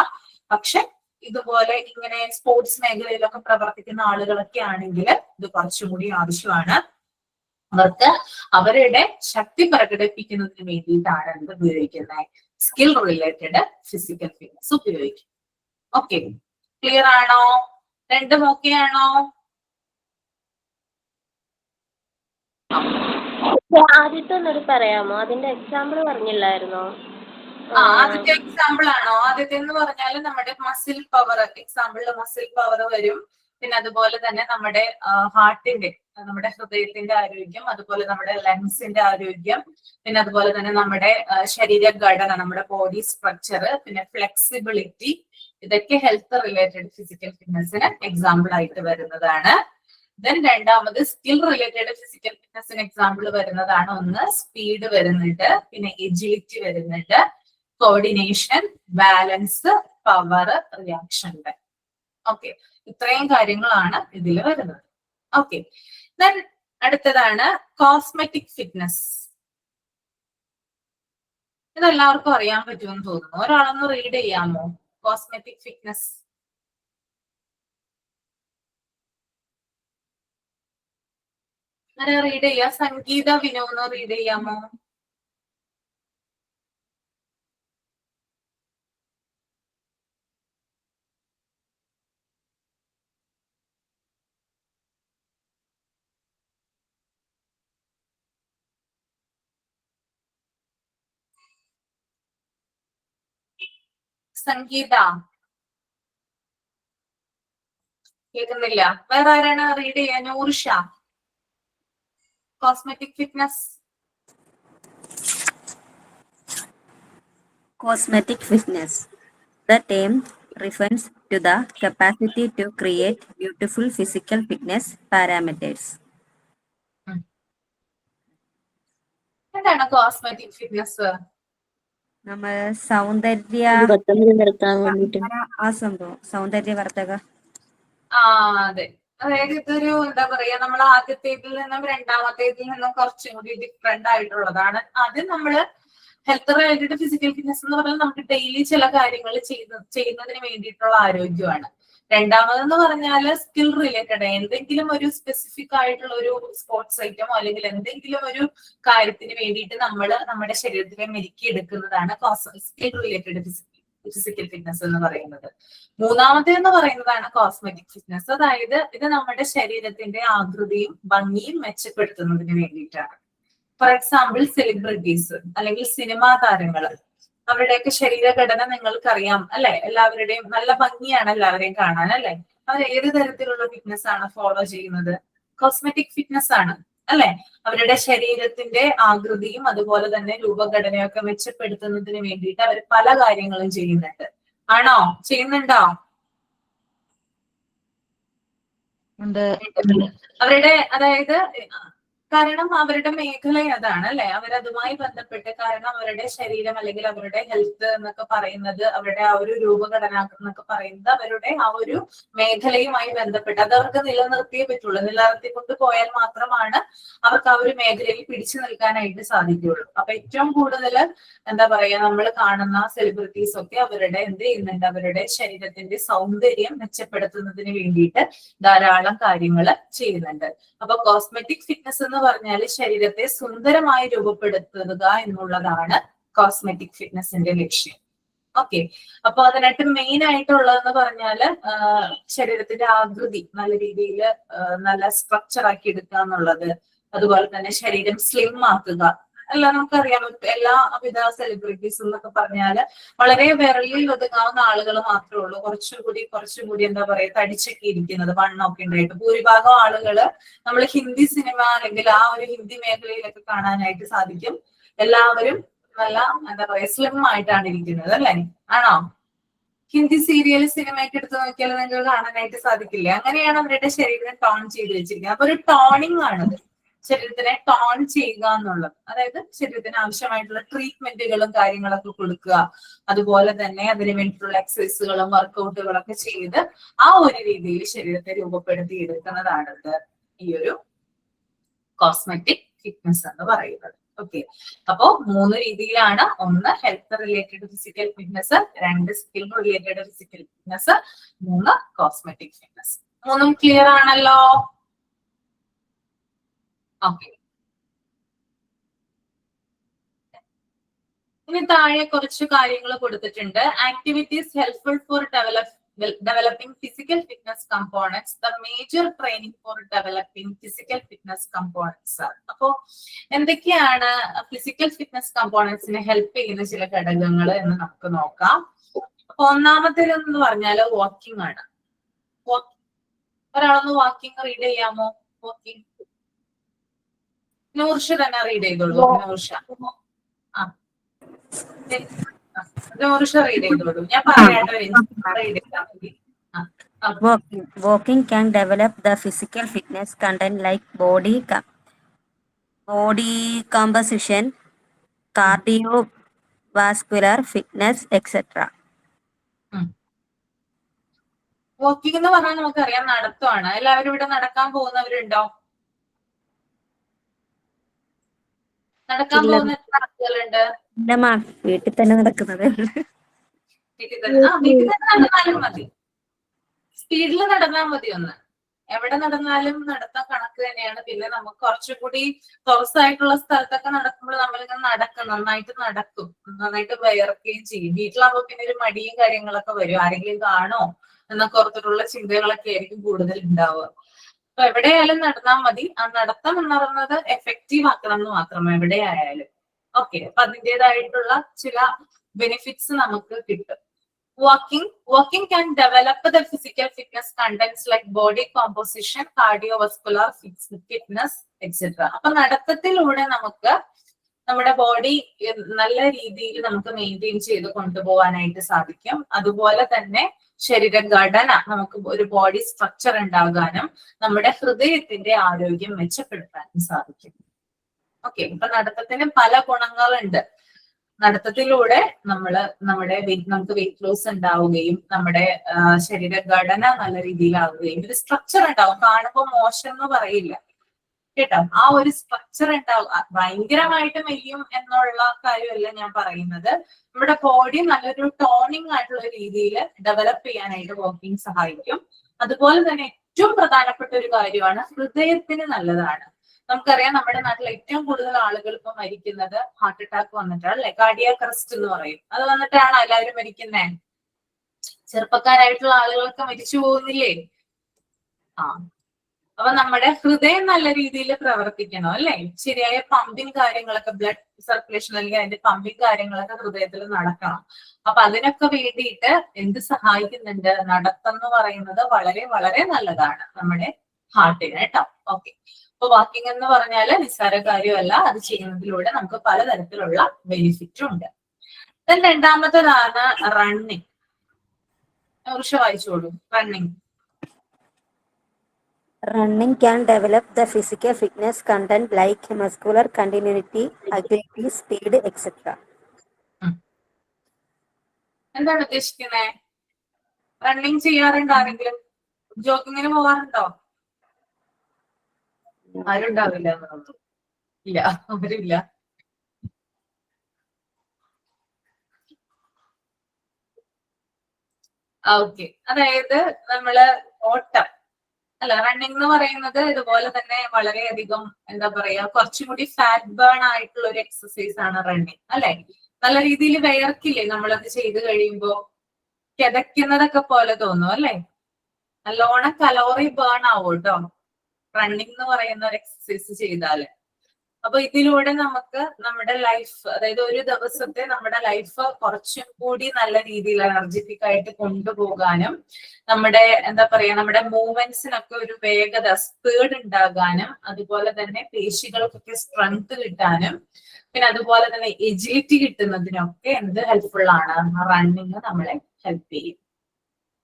പക്ഷെ ഇതുപോലെ ഇങ്ങനെ സ്പോർട്സ് മേഖലയിലൊക്കെ പ്രവർത്തിക്കുന്ന ആളുകളൊക്കെ ആണെങ്കിൽ ഇത് കുറച്ചും കൂടി ആവശ്യമാണ്. അവർക്ക് അവരുടെ ശക്തി പ്രകടിപ്പിക്കുന്നതിന് വേണ്ടിയിട്ടാണ് എന്ത് ഉപയോഗിക്കുന്നത്? സ്കിൽ റിലേറ്റഡ് ഫിസിക്കൽ ഫിറ്റ്നസ് ഉപയോഗിക്കും. ഓക്കെ, ക്ലിയർ ആണോ? രണ്ടും ഓക്കെ ആണോ? ആദ്യത്തെ ഒന്നൂടി പറയാമോ? അതിന്റെ എക്സാമ്പിൾ പറഞ്ഞില്ലായിരുന്നോ? ആദ്യത്തെ എക്സാമ്പിൾ ആണോ? ആദ്യത്തെ എന്ന് പറഞ്ഞാൽ നമ്മുടെ മസിൽ പവർ, എക്സാമ്പിളിൽ മസിൽ പവർ വരും. പിന്നെ അതുപോലെ തന്നെ നമ്മുടെ ഹാർട്ടിന്റെ, നമ്മുടെ ഹൃദയത്തിന്റെ ആരോഗ്യം, അതുപോലെ നമ്മുടെ ലങ്സിന്റെ ആരോഗ്യം, പിന്നെ അതുപോലെ തന്നെ നമ്മുടെ ശരീരഘടന, നമ്മുടെ ബോഡി സ്ട്രക്ചർ, പിന്നെ ഫ്ലെക്സിബിലിറ്റി, ഇതൊക്കെ ഹെൽത്ത് റിലേറ്റഡ് ഫിസിക്കൽ ഫിറ്റ്നസിന് എക്സാമ്പിൾ ആയിട്ട് വരുന്നതാണ്. ദെൻ രണ്ടാമത് സ്കിൽ റിലേറ്റഡ് ഫിസിക്കൽ ഫിറ്റ്നസിന് എക്സാമ്പിൾ വരുന്നതാണ്. ഒന്ന് സ്പീഡ് വരുന്നുണ്ട്, പിന്നെ എജിലിറ്റി വരുന്നുണ്ട്, coordination, balance, power, reaction time. Okay, ഇത്രയും കാര്യങ്ങളാണ് ഇതിൽ വരുന്നത്. ഓക്കെ, ദെൻ അടുത്തതാണ് കോസ്മെറ്റിക് ഫിറ്റ്നസ്. ഇതെല്ലാവർക്കും അറിയാൻ പറ്റുമെന്ന് തോന്നുന്നു. ഒരാളൊന്ന് റീഡ് ചെയ്യാമോ? Cosmetic fitness. ആരാ റീഡ് ചെയ്യാ? സംഗീത, വിനോദ് റീഡ് ചെയ്യാമോ? സംഗീത കേൾക്കുന്നില്ല. വേറെ ആരാണ് റീഡ് ചെയ്യാ? Noorsha, cosmetic fitness. Cosmetic fitness. The term refers to the capacity to create beautiful physical fitness parameters. എന്താണ് കോസ്മെറ്റിക് ഫിറ്റ്നസ്? നമ്മൾ സൗന്ദര്യ ആ സംഭവം സൗന്ദര്യവർദ്ധക. അതെ, അതായത് ഇതൊരു എന്താ പറയാ, നമ്മൾ ആദ്യത്തേതിൽ നിന്നും രണ്ടാമത്തേതിൽ നിന്നും കുറച്ചും കൂടി ഡിഫറെന്റ് ആയിട്ടുള്ളതാണ്. അത് നമ്മള് ഹെൽത്ത് റിലേറ്റഡ് ഫിസിക്കൽ ഫിറ്റ്നസ് എന്ന് പറഞ്ഞാൽ നമുക്ക് ഡെയിലി ചില കാര്യങ്ങൾ ചെയ്യുന്നതിന് വേണ്ടിയിട്ടുള്ള ആരോഗ്യമാണ്. രണ്ടാമതെന്ന് പറഞ്ഞാൽ സ്കിൽ റിലേറ്റഡ്, എന്തെങ്കിലും ഒരു സ്പെസിഫിക് ആയിട്ടുള്ള ഒരു സ്പോർട്സ് ഐറ്റമോ അല്ലെങ്കിൽ എന്തെങ്കിലും ഒരു കാര്യത്തിന് വേണ്ടിയിട്ട് നമ്മൾ നമ്മുടെ ശരീരത്തിനെ മെരുക്കിയെടുക്കുന്നതാണ് സ്കിൽ റിലേറ്റഡ് ഫിസിക്കൽ ഫിറ്റ്നസ് എന്ന് പറയുന്നത്. മൂന്നാമത്തെ എന്ന് പറയുന്നതാണ് കോസ്മെറ്റിക് ഫിറ്റ്നസ്. അതായത് ഇത് നമ്മുടെ ശരീരത്തിന്റെ ആകൃതിയും ഭംഗിയും മെച്ചപ്പെടുത്തുന്നതിന് വേണ്ടിയിട്ടാണ്. ഫോർ എക്സാമ്പിൾ സെലിബ്രിറ്റീസ് അല്ലെങ്കിൽ സിനിമാ താരങ്ങള്, അവരുടെയൊക്കെ ശരീരഘടന നിങ്ങൾക്കറിയാം അല്ലെ? എല്ലാവരുടെയും നല്ല ഭംഗിയാണ് എല്ലാവരെയും കാണാൻ അല്ലെ? അവർ ഏത് തരത്തിലുള്ള ഫിറ്റ്നസ് ആണ് ഫോളോ ചെയ്യുന്നത്? കോസ്മെറ്റിക് ഫിറ്റ്നസ് ആണ് അല്ലെ? അവരുടെ ശരീരത്തിന്റെ ആകൃതിയും അതുപോലെ തന്നെ രൂപഘടനയൊക്കെ മെച്ചപ്പെടുത്തുന്നതിന് വേണ്ടിയിട്ട് അവർ പല കാര്യങ്ങളും ചെയ്യുന്നുണ്ട്. ആണോ? ചെയ്യുന്നുണ്ടോ? അവരുടെ അതായത് കാരണം അവരുടെ മേഖല അതാണ് അല്ലെ? അവരതുമായി ബന്ധപ്പെട്ട്, കാരണം അവരുടെ ശരീരം അല്ലെങ്കിൽ അവരുടെ ഹെൽത്ത് എന്നൊക്കെ പറയുന്നത്, അവരുടെ ആ ഒരു രൂപഘടന എന്നൊക്കെ പറയുന്നത് അവരുടെ ആ ഒരു മേഖലയുമായി ബന്ധപ്പെട്ട് അത് അവർക്ക് നിലനിർത്തിയേ പറ്റുള്ളൂ. നിലനിർത്തിക്കൊണ്ട് പോയാൽ മാത്രമാണ് അവർക്ക് ആ ഒരു മേഖലയിൽ പിടിച്ചു നിൽക്കാനായിട്ട് സാധിക്കുകയുള്ളൂ. അപ്പൊ ഏറ്റവും കൂടുതൽ എന്താ പറയാ, നമ്മൾ കാണുന്ന സെലിബ്രിറ്റീസ് ഒക്കെ അവരുടെ എന്ത് ചെയ്യുന്നുണ്ട്? അവരുടെ ശരീരത്തിന്റെ സൗന്ദര്യം മെച്ചപ്പെടുത്തുന്നതിന് വേണ്ടിയിട്ട് ധാരാളം കാര്യങ്ങൾ ചെയ്യുന്നുണ്ട്. അപ്പൊ കോസ്മെറ്റിക് ഫിറ്റ്നസ് എന്ന് പറഞ്ഞാൽ ശരീരത്തെ സുന്ദരമായി രൂപപ്പെടുത്തുക എന്നുള്ളതാണ് കോസ്മെറ്റിക് ഫിറ്റ്നസിന്റെ ലക്ഷ്യം. ഓക്കെ, അപ്പൊ അതിനായിട്ട് മെയിൻ ആയിട്ടുള്ളതെന്ന് പറഞ്ഞാല് ശരീരത്തിന്റെ ആകൃതി നല്ല രീതിയിൽ നല്ല സ്ട്രക്ചർ ആക്കി എടുക്കുക എന്നുള്ളത്, അതുപോലെ തന്നെ ശരീരം സ്ലിം ആക്കുക. എല്ലാം നമുക്കറിയാം, എല്ലാവിധ സെലിബ്രിറ്റീസ് എന്നൊക്കെ പറഞ്ഞാല് വളരെ വിരലിൽ ഒതുങ്ങാവുന്ന ആളുകൾ മാത്രമേ ഉള്ളൂ കുറച്ചുകൂടി എന്താ പറയാ തടിച്ചൊക്കെ ഇരിക്കുന്നത്, വണ്ണമൊക്കെ ഉണ്ടായിട്ട്. ഭൂരിഭാഗം ആളുകള് നമ്മൾ ഹിന്ദി സിനിമ അല്ലെങ്കിൽ ആ ഒരു ഹിന്ദി മേഖലയിലൊക്കെ കാണാനായിട്ട് സാധിക്കും, എല്ലാവരും നല്ല എന്താ പറയാ സ്ലിം ആയിട്ടാണ് ഇരിക്കുന്നത് അല്ലെ? ആണോ? ഹിന്ദി സീരിയൽ സിനിമയൊക്കെ എടുത്ത് നോക്കിയാൽ നിങ്ങൾക്ക് കാണാനായിട്ട് സാധിക്കില്ലേ? അങ്ങനെയാണ് അവരുടെ ശരീരം ടോൺ ചെയ്ത് വെച്ചിരിക്കുന്നത്. അപ്പൊ ഒരു ടോണിങ് ആണത്, ശരീരത്തിനെ ടോൺ ചെയ്യുക എന്നുള്ളത്. അതായത് ശരീരത്തിന് ആവശ്യമായിട്ടുള്ള ട്രീറ്റ്മെന്റുകളും കാര്യങ്ങളൊക്കെ കൊടുക്കുക, അതുപോലെ തന്നെ അതിന് വേണ്ടിയിട്ടുള്ള എക്സസൈസുകളും വർക്കൗട്ടുകളൊക്കെ ചെയ്ത് ആ ഒരു രീതിയിൽ ശരീരത്തെ രൂപപ്പെടുത്തി എടുക്കുന്നതാണ് ഈ ഒരു കോസ്മെറ്റിക് ഫിറ്റ്നസ് എന്ന് പറയുന്നത്. ഓക്കെ, അപ്പോ 3 രീതിയിലാണ്. ഒന്ന് health related physical fitness, 2 skill related physical fitness, 3 cosmetic fitness. 3 clear ആണല്ലോ? ഓക്കെ, ഇനി താഴെ കുറച്ച് കാര്യങ്ങൾ കൊടുത്തിട്ടുണ്ട്. Activities helpful for developing physical fitness components, the major training for developing physical fitness components. അപ്പോ എന്തൊക്കെയാണ് ഫിസിക്കൽ ഫിറ്റ്നസ് കമ്പോണൻസിനെ ഹെൽപ്പ് ചെയ്യുന്ന ചില ഘടകങ്ങൾ എന്ന് നമുക്ക് നോക്കാം. അപ്പൊ ഒന്നാമത്തേതെന്ന് പറഞ്ഞാല് വാക്കിംഗ് ആണ്. ഒരാളൊന്ന് വാക്കിംഗ് റീഡ് ചെയ്യാമോ? വാക്കിംഗ് നൂർഷ തന്നെ റീഡ് ചെയ്തോളൂ. നൂർഷ റീഡ് ചെയ്തോളൂ, ഞാൻ പറയാട്ടോ റീഡ് ചെയ്താൽ മതി. Walking can develop the physical fitness content like body composition, cardiovascular fitness, etc. Walking എന്ന് പറഞ്ഞാൽ നമുക്കറിയാം നടത്തമാണ്. എല്ലാവരും ഇവിടെ നടക്കാൻ പോകുന്നവരുണ്ടോ? നടക്കാൻ പോകുന്ന എത്ര ആളുകളുണ്ട്? വീട്ടിൽ തന്നെ നടക്കുന്നത്. വീട്ടിൽ തന്നെ നടന്നാലും മതി, സ്പീഡിൽ നടന്നാൽ മതി. ഒന്ന് എവിടെ നടന്നാലും നടത്താൻ കണക്ക് തന്നെയാണ്. പിന്നെ നമുക്ക് കുറച്ചുകൂടി തുറസായിട്ടുള്ള സ്ഥലത്തൊക്കെ നടക്കുമ്പോൾ നമ്മളിങ്ങനെ നന്നായിട്ട് നടക്കും, നന്നായിട്ട് വയർക്കുകയും ചെയ്യും. വീട്ടിലാകുമ്പോൾ പിന്നെ ഒരു മടിയും കാര്യങ്ങളൊക്കെ വരും, ആരെങ്കിലും കാണോ എന്നൊക്കെ ഓർത്തിട്ടുള്ള ചിന്തകളൊക്കെ ആയിരിക്കും കൂടുതൽ ഉണ്ടാവുക. അപ്പൊ എവിടെയായാലും നടന്നാൽ മതി. ആ നടത്തം എന്ന് പറയുന്നത് എഫക്റ്റീവ് ആക്കണം എന്ന് മാത്രം എവിടെയായാലും. ഓക്കെ, അപ്പൊ അതിൻ്റെതായിട്ടുള്ള ചില ബെനിഫിറ്റ്സ് നമുക്ക് കിട്ടും. Walking can develop the physical fitness contents like body composition, cardiovascular fitness, etc. അപ്പൊ നടത്തത്തിലൂടെ നമുക്ക് നമ്മുടെ ബോഡി നല്ല രീതിയിൽ നമുക്ക് മെയിൻറ്റെയിൻ ചെയ്ത് കൊണ്ടുപോകാനായിട്ട് സാധിക്കും. അതുപോലെ തന്നെ ശരീരഘടന, നമുക്ക് ഒരു ബോഡി സ്ട്രക്ചർ ഉണ്ടാകാനും നമ്മുടെ ഹൃദയത്തിന്റെ ആരോഗ്യം മെച്ചപ്പെടുത്താനും സാധിക്കും. ഓക്കെ, അപ്പൊ നടത്തത്തിന് പല ഗുണങ്ങളുണ്ട്. നടത്തത്തിലൂടെ നമുക്ക് വെയിറ്റ് ലോസ് ഉണ്ടാവുകയും നമ്മുടെ ശരീരഘടന നല്ല രീതിയിലാവുകയും ഒരു സ്ട്രക്ചർ ഉണ്ടാവും. കാണുമ്പോൾ മോശം എന്ന് പറയില്ല കേട്ടോ, ആ ഒരു സ്ട്രക്ചർ ഉണ്ടാവും. ഭയങ്കരമായിട്ട് മെലിയും എന്നുള്ള കാര്യമല്ല ഞാൻ പറയുന്നത്. നമ്മുടെ ബോഡി നല്ലൊരു ടോണിങ് ആയിട്ടുള്ള രീതിയിൽ ഡെവലപ്പ് ചെയ്യാനായിട്ട് വാക്കിംഗ് സഹായിക്കും. അതുപോലെ തന്നെ ഏറ്റവും പ്രധാനപ്പെട്ട ഒരു കാര്യമാണ് ഹൃദയത്തിന് നല്ലതാണ്. നമുക്കറിയാം നമ്മുടെ നാട്ടിൽ ഏറ്റവും കൂടുതൽ ആളുകൾ ഇപ്പൊ മരിക്കുന്നത് ഹാർട്ട് അറ്റാക്ക് വന്നിട്ടാണ് അല്ലെ? കാർഡിയാക് അറസ്റ്റ് എന്ന് പറയും. അത് വന്നിട്ടാണോ എല്ലാവരും മരിക്കുന്നേ? ചെറുപ്പക്കാരായിട്ടുള്ള ആളുകളൊക്കെ മരിച്ചു പോകുന്നില്ലേ? അപ്പൊ നമ്മുടെ ഹൃദയം നല്ല രീതിയിൽ പ്രവർത്തിക്കണം അല്ലെ, ശരിയായ പമ്പിങ് കാര്യങ്ങളൊക്കെ, ബ്ലഡ് സർക്കുലേഷൻ അല്ലെങ്കിൽ അതിന്റെ പമ്പിങ് കാര്യങ്ങളൊക്കെ ഹൃദയത്തിൽ നടക്കണം. അപ്പൊ അതിനൊക്കെ വേണ്ടിയിട്ട് എന്ത് സഹായിക്കുന്നുണ്ട്? നടത്തം എന്ന് പറയുന്നത് വളരെ വളരെ നല്ലതാണ് നമ്മുടെ ഹാർട്ടിന് കേട്ടോ. ഓക്കെ, അപ്പൊ വാക്കിംഗ് എന്ന് പറഞ്ഞാൽ നിസ്സാര കാര്യമല്ല, അത് ചെയ്യുന്നതിലൂടെ നമുക്ക് പലതരത്തിലുള്ള ബെനിഫിറ്റും ഉണ്ട്. രണ്ടാമത്തേതാണ് റണ്ണിങ്. വായിച്ചോളൂ. Running. Running can develop the physical fitness content like muscular continuity, agility, speed, etc. എന്താണ് ഉദ്ദേശിക്കുന്നത്? റണ്ണിങ് ചെയ്യാറുണ്ടോ ആരെങ്കിലും? ജോഗിങ്ങിന് പോകാറുണ്ടോ? ആരും ഉണ്ടാവില്ല. ഇല്ല, അവരില്ല. ഓക്കെ, അതായത് നമ്മള് ഓട്ടം അല്ല, റണ്ണിങ് എന്ന് പറയുന്നത് ഇതുപോലെ തന്നെ വളരെയധികം എന്താ പറയാ, കുറച്ചും കൂടി ഫാറ്റ് ബേൺ ആയിട്ടുള്ള ഒരു എക്സസൈസ് ആണ് റണ്ണിങ് അല്ലെ. നല്ല രീതിയിൽ വിയർക്കില്ലേ നമ്മളത് ചെയ്ത് കഴിയുമ്പോ? കിതയ്ക്കുന്നതൊക്കെ പോലെ തോന്നും അല്ലെ. നല്ലോണം കലോറി ബേൺ ആവും കേട്ടോ റണ്ണിങ് എന്ന് പറയുന്ന ഒരു എക്സസൈസ് ചെയ്താല്. അപ്പൊ ഇതിലൂടെ നമുക്ക് നമ്മുടെ ലൈഫ്, അതായത് ഒരു ദിവസത്തെ നമ്മുടെ ലൈഫ് കുറച്ചും കൂടി നല്ല രീതിയിൽ എനർജറ്റിക് ആയിട്ട് കൊണ്ടുപോകാനും, നമ്മുടെ എന്താ പറയാ, നമ്മുടെ മൂവ്മെന്റ്സിനൊക്കെ ഒരു വേഗത, സ്പീഡ് ഉണ്ടാകാനും, അതുപോലെ തന്നെ പേശികൾക്കൊക്കെ സ്ട്രെങ്ത് കിട്ടാനും, പിന്നെ അതുപോലെ തന്നെ എജിലിറ്റി കിട്ടുന്നതിനൊക്കെ എന്ത് ഹെൽപ്ഫുൾ ആണ്? റണ്ണിങ് നമ്മളെ ഹെൽപ്പ് ചെയ്യും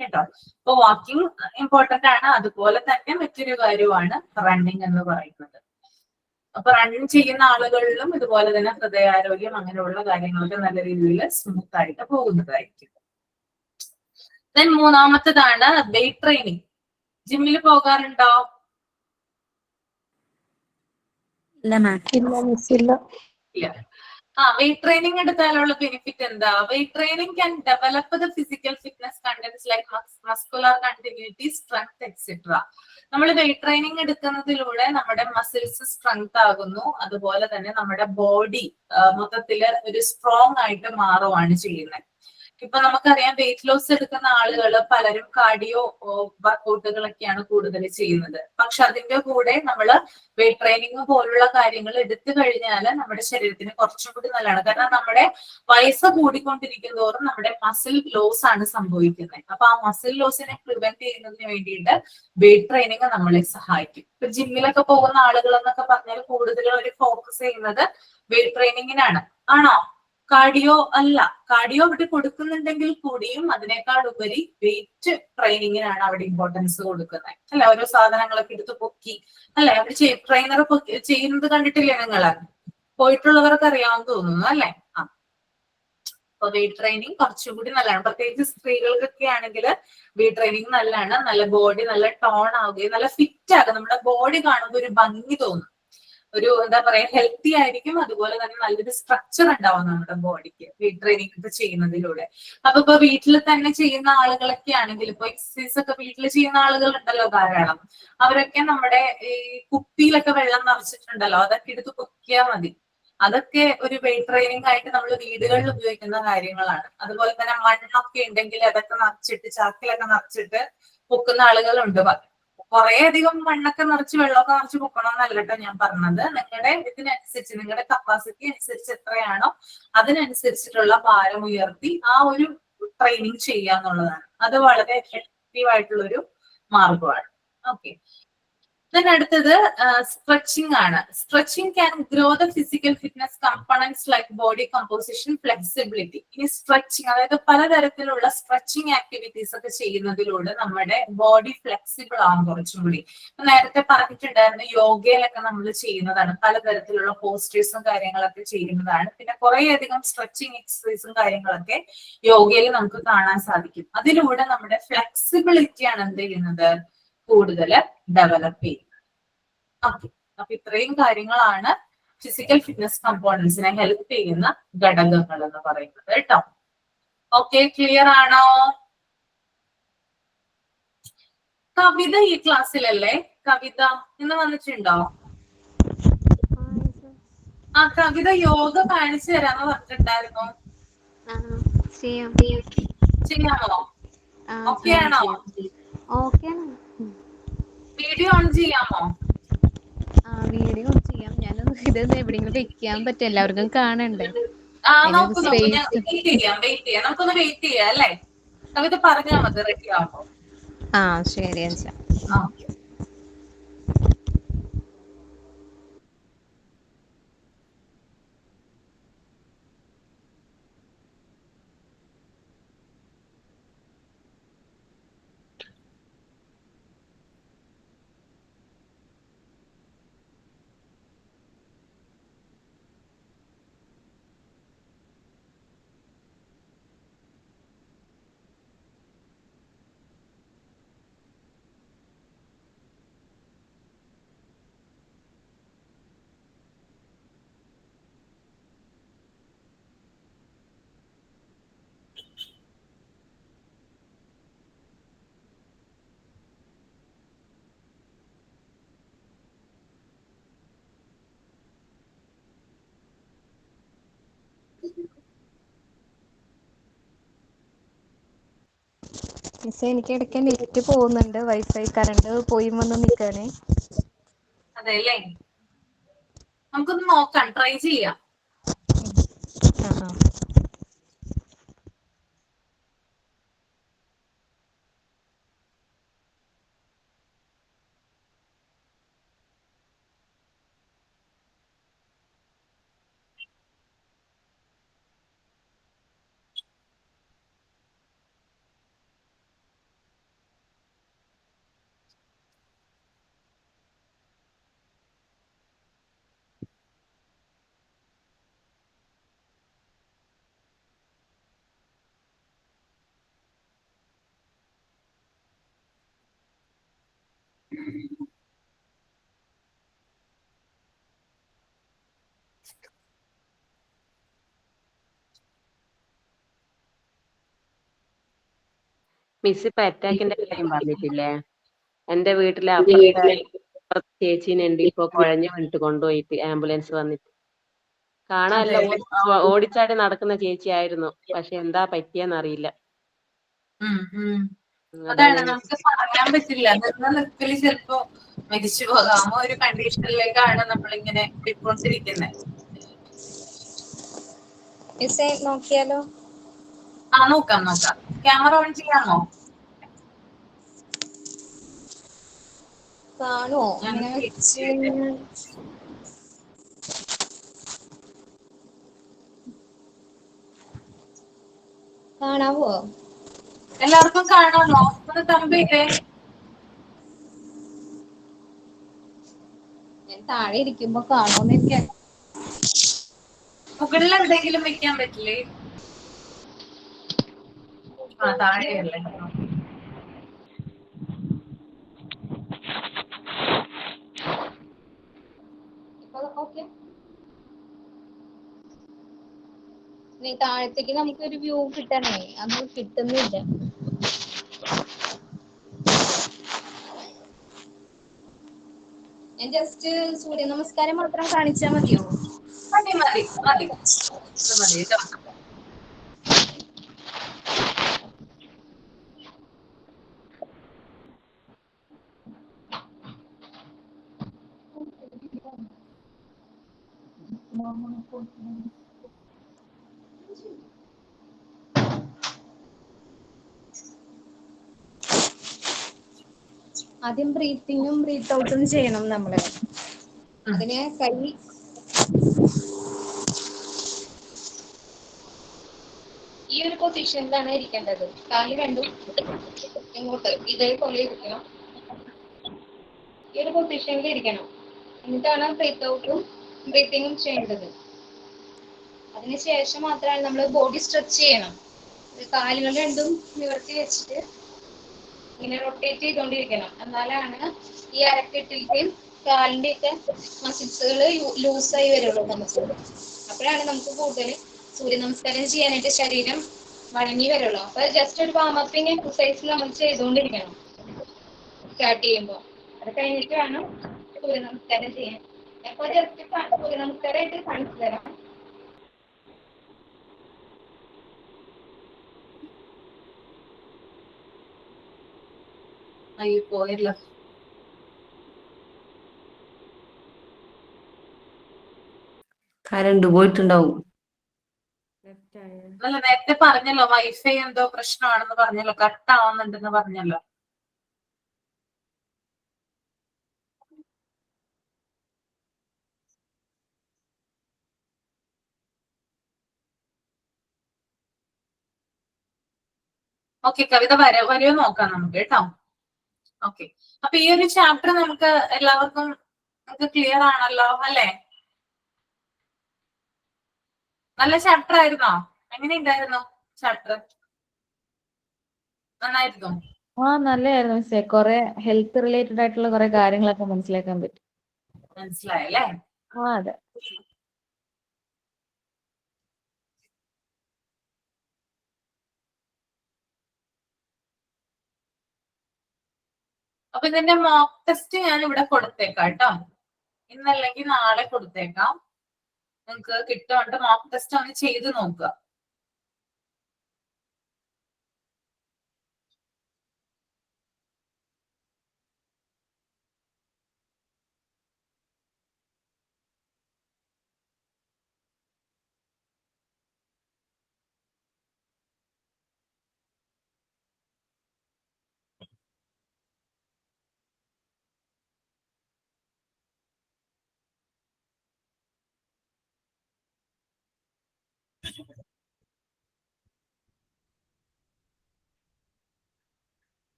കേട്ടോ. അപ്പൊ വാക്കിംഗ് ഇമ്പോർട്ടന്റ് ആണ്, അതുപോലെ തന്നെ മറ്റൊരു കാര്യമാണ് റണ്ണിങ് എന്ന് പറയുന്നത്. അപ്പൊ റണ്ണിങ് ചെയ്യുന്ന ആളുകളിലും ഇതുപോലെ തന്നെ ഹൃദയാരോഗ്യം അങ്ങനെയുള്ള കാര്യങ്ങളൊക്കെ നല്ല രീതിയിൽ സ്മൂത്ത് ആയിട്ട് പോകുന്നതായിരിക്കും. ദെൻ മൂന്നാമത്തേതാണ് വെയിറ്റ് ട്രെയിനിങ്. ജിമ്മിൽ പോകാറുണ്ടോ? ഇല്ല. വെയിറ്റ് ട്രെയിനിങ് എടുത്താലുള്ള ബെനിഫിറ്റ് എന്താ? Weight training can develop the physical fitness contents like muscular continuity, strength etcetera. നമ്മൾ വെയിറ്റ് ട്രെയിനിങ് എടുക്കുന്നതിലൂടെ നമ്മുടെ മസിൽസ് സ്ട്രെങ്ത് ആകുന്നു, അതുപോലെ തന്നെ നമ്മുടെ ബോഡി മൊത്തത്തില് ഒരു സ്ട്രോങ് ആയിട്ട് മാറുകയാണ് ചെയ്യുന്നത്. ഇപ്പൊ നമുക്കറിയാം, വെയിറ്റ് ലോസ് എടുക്കുന്ന ആളുകൾ പലരും കാർഡിയോ വർക്കൗട്ടുകളൊക്കെയാണ് കൂടുതൽ ചെയ്യുന്നത്. പക്ഷെ അതിന്റെ കൂടെ നമ്മൾ വെയിറ്റ് ട്രെയിനിങ് പോലുള്ള കാര്യങ്ങൾ എടുത്തു കഴിഞ്ഞാൽ നമ്മുടെ ശരീരത്തിന് കുറച്ചും കൂടി നല്ലതാണ്. കാരണം നമ്മുടെ വയസ്സ് കൂടിക്കൊണ്ടിരിക്കും തോറും നമ്മുടെ മസിൽ ലോസ് ആണ് സംഭവിക്കുന്നത്. അപ്പൊ ആ മസിൽ ലോസിനെ പ്രിവെന്റ് ചെയ്യുന്നതിന് വേണ്ടിയിട്ട് വെയിറ്റ് ട്രെയിനിങ് നമ്മളെ സഹായിക്കും. ഇപ്പൊ ജിമ്മിലൊക്കെ പോകുന്ന ആളുകൾ എന്നൊക്കെ പറഞ്ഞാൽ കൂടുതലും അവർ ഫോക്കസ് ചെയ്യുന്നത് വെയിറ്റ് ട്രെയിനിങ്ങിനാണ്. ആണോ? കാർഡിയോ അല്ല. കാർഡിയോ അവിടെ കൊടുക്കുന്നുണ്ടെങ്കിൽ കൂടിയും അതിനേക്കാൾ ഉപരി വെയിറ്റ് ട്രെയിനിങ്ങിനാണ് അവിടെ ഇമ്പോർട്ടൻസ് കൊടുക്കുന്നത് അല്ലെ. ഓരോ സാധനങ്ങളൊക്കെ എടുത്ത് പൊക്കി അല്ലെ, അവർ ട്രെയിനർ ചെയ്യുന്നത് കണ്ടിട്ടില്ലേ നിങ്ങള്? പോയിട്ടുള്ളവർക്ക് അറിയാമെന്ന് തോന്നുന്നു അല്ലെ. അപ്പൊ വെയിറ്റ് ട്രെയിനിങ് കുറച്ചുകൂടി നല്ലതാണ്. പ്രത്യേകിച്ച് സ്ത്രീകൾക്കൊക്കെ ആണെങ്കിൽ വെയിറ്റ് ട്രെയിനിങ് നല്ലതാണ്. നല്ല ബോഡി നല്ല ടോൺ ആവുകയും നല്ല ഫിറ്റ് ആകും. നമ്മുടെ ബോഡി കാണുമ്പോൾ ഒരു ഭംഗി തോന്നും, ഒരു എന്താ പറയാ, ഹെൽത്തി ആയിരിക്കും. അതുപോലെ തന്നെ നല്ലൊരു സ്ട്രക്ചർ ഉണ്ടാവും നമ്മുടെ ബോഡിക്ക് വെയിറ്റ് ട്രെയിനിങ് ഒക്കെ ചെയ്യുന്നതിലൂടെ. അപ്പൊ ഇപ്പൊ വീട്ടിൽ തന്നെ ചെയ്യുന്ന ആളുകളൊക്കെ ആണെങ്കിൽ, ഇപ്പൊ എക്സസൈസ് ഒക്കെ വീട്ടിൽ ചെയ്യുന്ന ആളുകൾ ഉണ്ടല്ലോ ധാരാളം. അവരൊക്കെ നമ്മുടെ ഈ കുപ്പിയിലൊക്കെ വെള്ളം നിറച്ചിട്ടുണ്ടല്ലോ, അതൊക്കെ എടുത്ത് പൊക്കിയാൽ മതി. അതൊക്കെ ഒരു വെയിറ്റ് ട്രെയിനിങ് ആയിട്ട് നമ്മൾ വീടുകളിൽ ഉപയോഗിക്കുന്ന കാര്യങ്ങളാണ്. അതുപോലെ തന്നെ മണ്ണൊക്കെ ഉണ്ടെങ്കിൽ അതൊക്കെ നിറച്ചിട്ട്, ചാക്കിലൊക്കെ നിറച്ചിട്ട് പൊക്കുന്ന ആളുകളുണ്ട്. കുറെ അധികം മണ്ണൊക്കെ നിറച്ച് വെള്ളമൊക്കെ നിറച്ച് പൊക്കണമെന്നല്ല കേട്ടോ ഞാൻ പറഞ്ഞത്. നിങ്ങളുടെ ഇതിനനുസരിച്ച്, നിങ്ങളുടെ കപ്പാസിറ്റി അനുസരിച്ച് എത്രയാണോ അതിനനുസരിച്ചിട്ടുള്ള ഭാരം ഉയർത്തി ആ ഒരു ട്രെയിനിങ് ചെയ്യുക എന്നുള്ളതാണ്. അത് വളരെ എഫക്റ്റീവ് ആയിട്ടുള്ള ഒരു മാർഗമാണ്. ഓക്കെ, അടുത്തത് സ്ട്രെച്ചിങ് ആണ്. Stretching can grow the physical fitness components like body composition, flexibility. ഇനി സ്ട്രെച്ചിങ്, അതായത് പലതരത്തിലുള്ള സ്ട്രെച്ചിങ് ആക്ടിവിറ്റീസ് ഒക്കെ ചെയ്യുന്നതിലൂടെ നമ്മുടെ ബോഡി ഫ്ലെക്സിബിൾ ആവും കുറച്ചും കൂടി. നേരത്തെ പറഞ്ഞിട്ടുണ്ടായിരുന്നു, യോഗയിലൊക്കെ നമ്മൾ ചെയ്യുന്നതാണ്, പലതരത്തിലുള്ള പോസ്റ്റേഴ്സും കാര്യങ്ങളൊക്കെ ചെയ്യുന്നതാണ്. പിന്നെ കുറെ അധികം സ്ട്രെച്ചിങ് എക്സസൈസും കാര്യങ്ങളൊക്കെ യോഗയിൽ നമുക്ക് കാണാൻ സാധിക്കും. അതിലൂടെ നമ്മുടെ ഫ്ലെക്സിബിലിറ്റിയാണ് എന്ത് ചെയ്യുന്നത്? കൂടുതൽ ഡെവലപ്പ് ചെയ്യും. ഓക്കെ, അപ്പൊ ഇത്രയും കാര്യങ്ങളാണ് ഫിസിക്കൽ ഫിറ്റ്നസ് കമ്പോണൻസിനെ ഹെൽപ്പ് ചെയ്യുന്ന ഘടകങ്ങൾ എന്ന് പറയുന്നത് കേട്ടോ. ഓക്കെ, ക്ലിയർ ആണോ? കവിത ഈ ക്ലാസ്സിലല്ലേ? കവിത ഇന്ന് വന്നിട്ടുണ്ടോ? ആ, കവിത യോഗ കാണിച്ചു തരാന്ന് പറഞ്ഞിട്ടുണ്ടായിരുന്നു. ചെയ്യാമോ? ഓക്കെ ആണോ? വീഡിയോ ഓൺ ചെയ്യാമോ? വീഡിയോ ചെയ്യാം. ഞാനൊന്ന് ഇതൊന്ന് എവിടെയെങ്കിലും വെക്കാൻ പറ്റും, എല്ലാവർക്കും കാണണ്ടേ. നോക്കൂ ഞാൻ സ്പേസ്. വെയിറ്റ് ചെയ്യാം, നമുക്കൊന്ന് വെയിറ്റ് ചെയ്യാം അല്ലേ? കവിത പറഞ്ഞാൽ മതി റെഡി ആവുമ്പോ. ശരി അച്ഛ. ഓക്കെ. മിസ്സേ, എനിക്ക് ഇടയ്ക്ക് നെറ്റ് പോകുന്നുണ്ട്, വൈഫൈ കറണ്ട് പോയി വന്ന് നിൽക്കാനേ. അതെല്ലേ, നമുക്കൊന്ന് നോക്കാം, ട്രൈ ചെയ്യാം. മിസ് ഇപ്പൊ അറ്റാക്കിന്റെ കാര്യം പറഞ്ഞിട്ടില്ലേ? എന്റെ വീട്ടിലെ അപ്പുറത്തെ ചേച്ചീനുണ്ട് ഇപ്പൊ കുഴഞ്ഞു വീണിട്ട് കൊണ്ടുപോയിട്ട് ആംബുലൻസ് വന്നിട്ട്. കാണാനല്ല, ഓടിച്ചാടി നടക്കുന്ന ചേച്ചിയായിരുന്നു, പക്ഷെ എന്താ പറ്റിയെന്നറിയില്ല. അതാണ്, നമുക്ക് പറയാൻ പറ്റില്ല. നിർത്തല് ചിലപ്പോ മരിച്ചു പോകാമോ ഒരു കണ്ടീഷനിലേക്കാണ് നമ്മളിങ്ങനെ പോയിക്കൊണ്ടിരിക്കുന്നത്. നോക്കിയാലോ? നോക്കാം. ക്യാമറ ഓൺ ചെയ്യാമോ? കാണുമോ? ഇങ്ങനെ വെച്ച് കാണാവോ? എല്ലാവർക്കും കാണാമോ? ഒന്ന് തമ്പിയില്ലേ? ഞാൻ താഴെ ഇരിക്കുമ്പോ കാണുമെന്ന് എനിക്ക്. മുകളിൽ എന്തെങ്കിലും വെക്കാൻ പറ്റില്ലേ? താഴെയല്ലേ. ഓക്കെ, താഴത്തേക്ക് നമുക്കൊരു വ്യൂ കിട്ടണേ, അത് കിട്ടുന്നില്ല. ഞാൻ ജസ്റ്റ് സൂര്യ നമസ്കാരം മാത്രം കാണിച്ചാൽ മതിയോ? മതി. ഇത് മതി കേട്ടോ. ആദ്യം ബ്രീത്തിങ്ങും ബ്രീത്ത് ഔട്ടും ചെയ്യണം നമ്മള്. അതിന് കൈ ഈ ഒരു പൊസിഷനിലാണ് ഇരിക്കേണ്ടത്. കാല് രണ്ടും ഇങ്ങോട്ട് ഇതേപോലെ ഇരിക്കണം, ഈ ഒരു പൊസിഷനിൽ ഇരിക്കണം. എന്നിട്ടാണ് ബ്രീത്ത് ഔട്ടും ബ്രീത്തിങ്ങും ചെയ്യേണ്ടത്. അതിനുശേഷം മാത്രമാണ് നമ്മൾ ബോഡി സ്ട്രെച്ച് ചെയ്യണം. കാലുകൾ രണ്ടും നിവർത്തി വെച്ചിട്ട് ഇങ്ങനെ റൊട്ടേറ്റ് ചെയ്തുകൊണ്ടിരിക്കണം. എന്നാലാണ് ഈ അരക്കെട്ടിന്റെയും കാലിന്റെ ഒക്കെ മസിൽസുകൾ ലൂസായി വരുള്ളൂ നമുക്ക്. അപ്പോഴാണ് നമുക്ക് കൂടുതൽ സൂര്യ നമസ്കാരം ചെയ്യാനായിട്ട് ശരീരം വഴങ്ങി വരുള്ളൂ. അപ്പൊ ജസ്റ്റ് ഒരു വാമപ്പിങ് എക്സസൈസ് നമ്മൾ ചെയ്തുകൊണ്ടിരിക്കണം സ്റ്റാർട്ട് ചെയ്യുമ്പോൾ. അത് കഴിഞ്ഞിട്ട് വേണം സൂര്യ നമസ്കാരം ചെയ്യാൻ. അപ്പൊ ജസ്റ്റ് സൂര്യ നമസ്കാരമായിട്ട് കാണിച്ചു തരാം. അയ്യോ പോയല്ലോ. കരണ്ട് പോയിട്ടുണ്ടാവും. അല്ല, നേരത്തെ പറഞ്ഞല്ലോ വൈഫൈ എന്തോ പ്രശ്നമാണെന്ന് പറഞ്ഞല്ലോ, കട്ട് ആവുന്നുണ്ടെന്ന് പറഞ്ഞല്ലോ. ഓക്കെ, കവിത വരുമോ നോക്കാം നമുക്ക് കേട്ടോ. ഓക്കെ, അപ്പൊ ഈ ഒരു ചാപ്റ്റർ നമുക്ക് എല്ലാവർക്കും ക്ലിയർ ആണല്ലോ അല്ലേ? നല്ല ചാപ്റ്റർ ആയിരുന്നോ? എങ്ങനെ ഉണ്ടായിരുന്നു ചാപ്റ്റർ? നന്നായിരുന്നു. നല്ലതായിരുന്നു മിസ്സേ. കുറെ ഹെൽത്ത് റിലേറ്റഡ് ആയിട്ടുള്ള കുറെ കാര്യങ്ങളൊക്കെ മനസ്സിലാക്കാൻ പറ്റും. മനസ്സിലായല്ലേ? അതെ. അപ്പൊ ഇതിന്റെ മോക്ക് ടെസ്റ്റ് ഞാൻ ഇവിടെ കൊടുത്തേക്കാം കേട്ടോ. ഇന്നല്ലെങ്കിൽ നാളെ കൊടുത്തേക്കാം. നിങ്ങൾക്ക് കിട്ടുകൊണ്ട് മോക്ക് ടെസ്റ്റ് ഒന്ന് ചെയ്ത് നോക്കുക.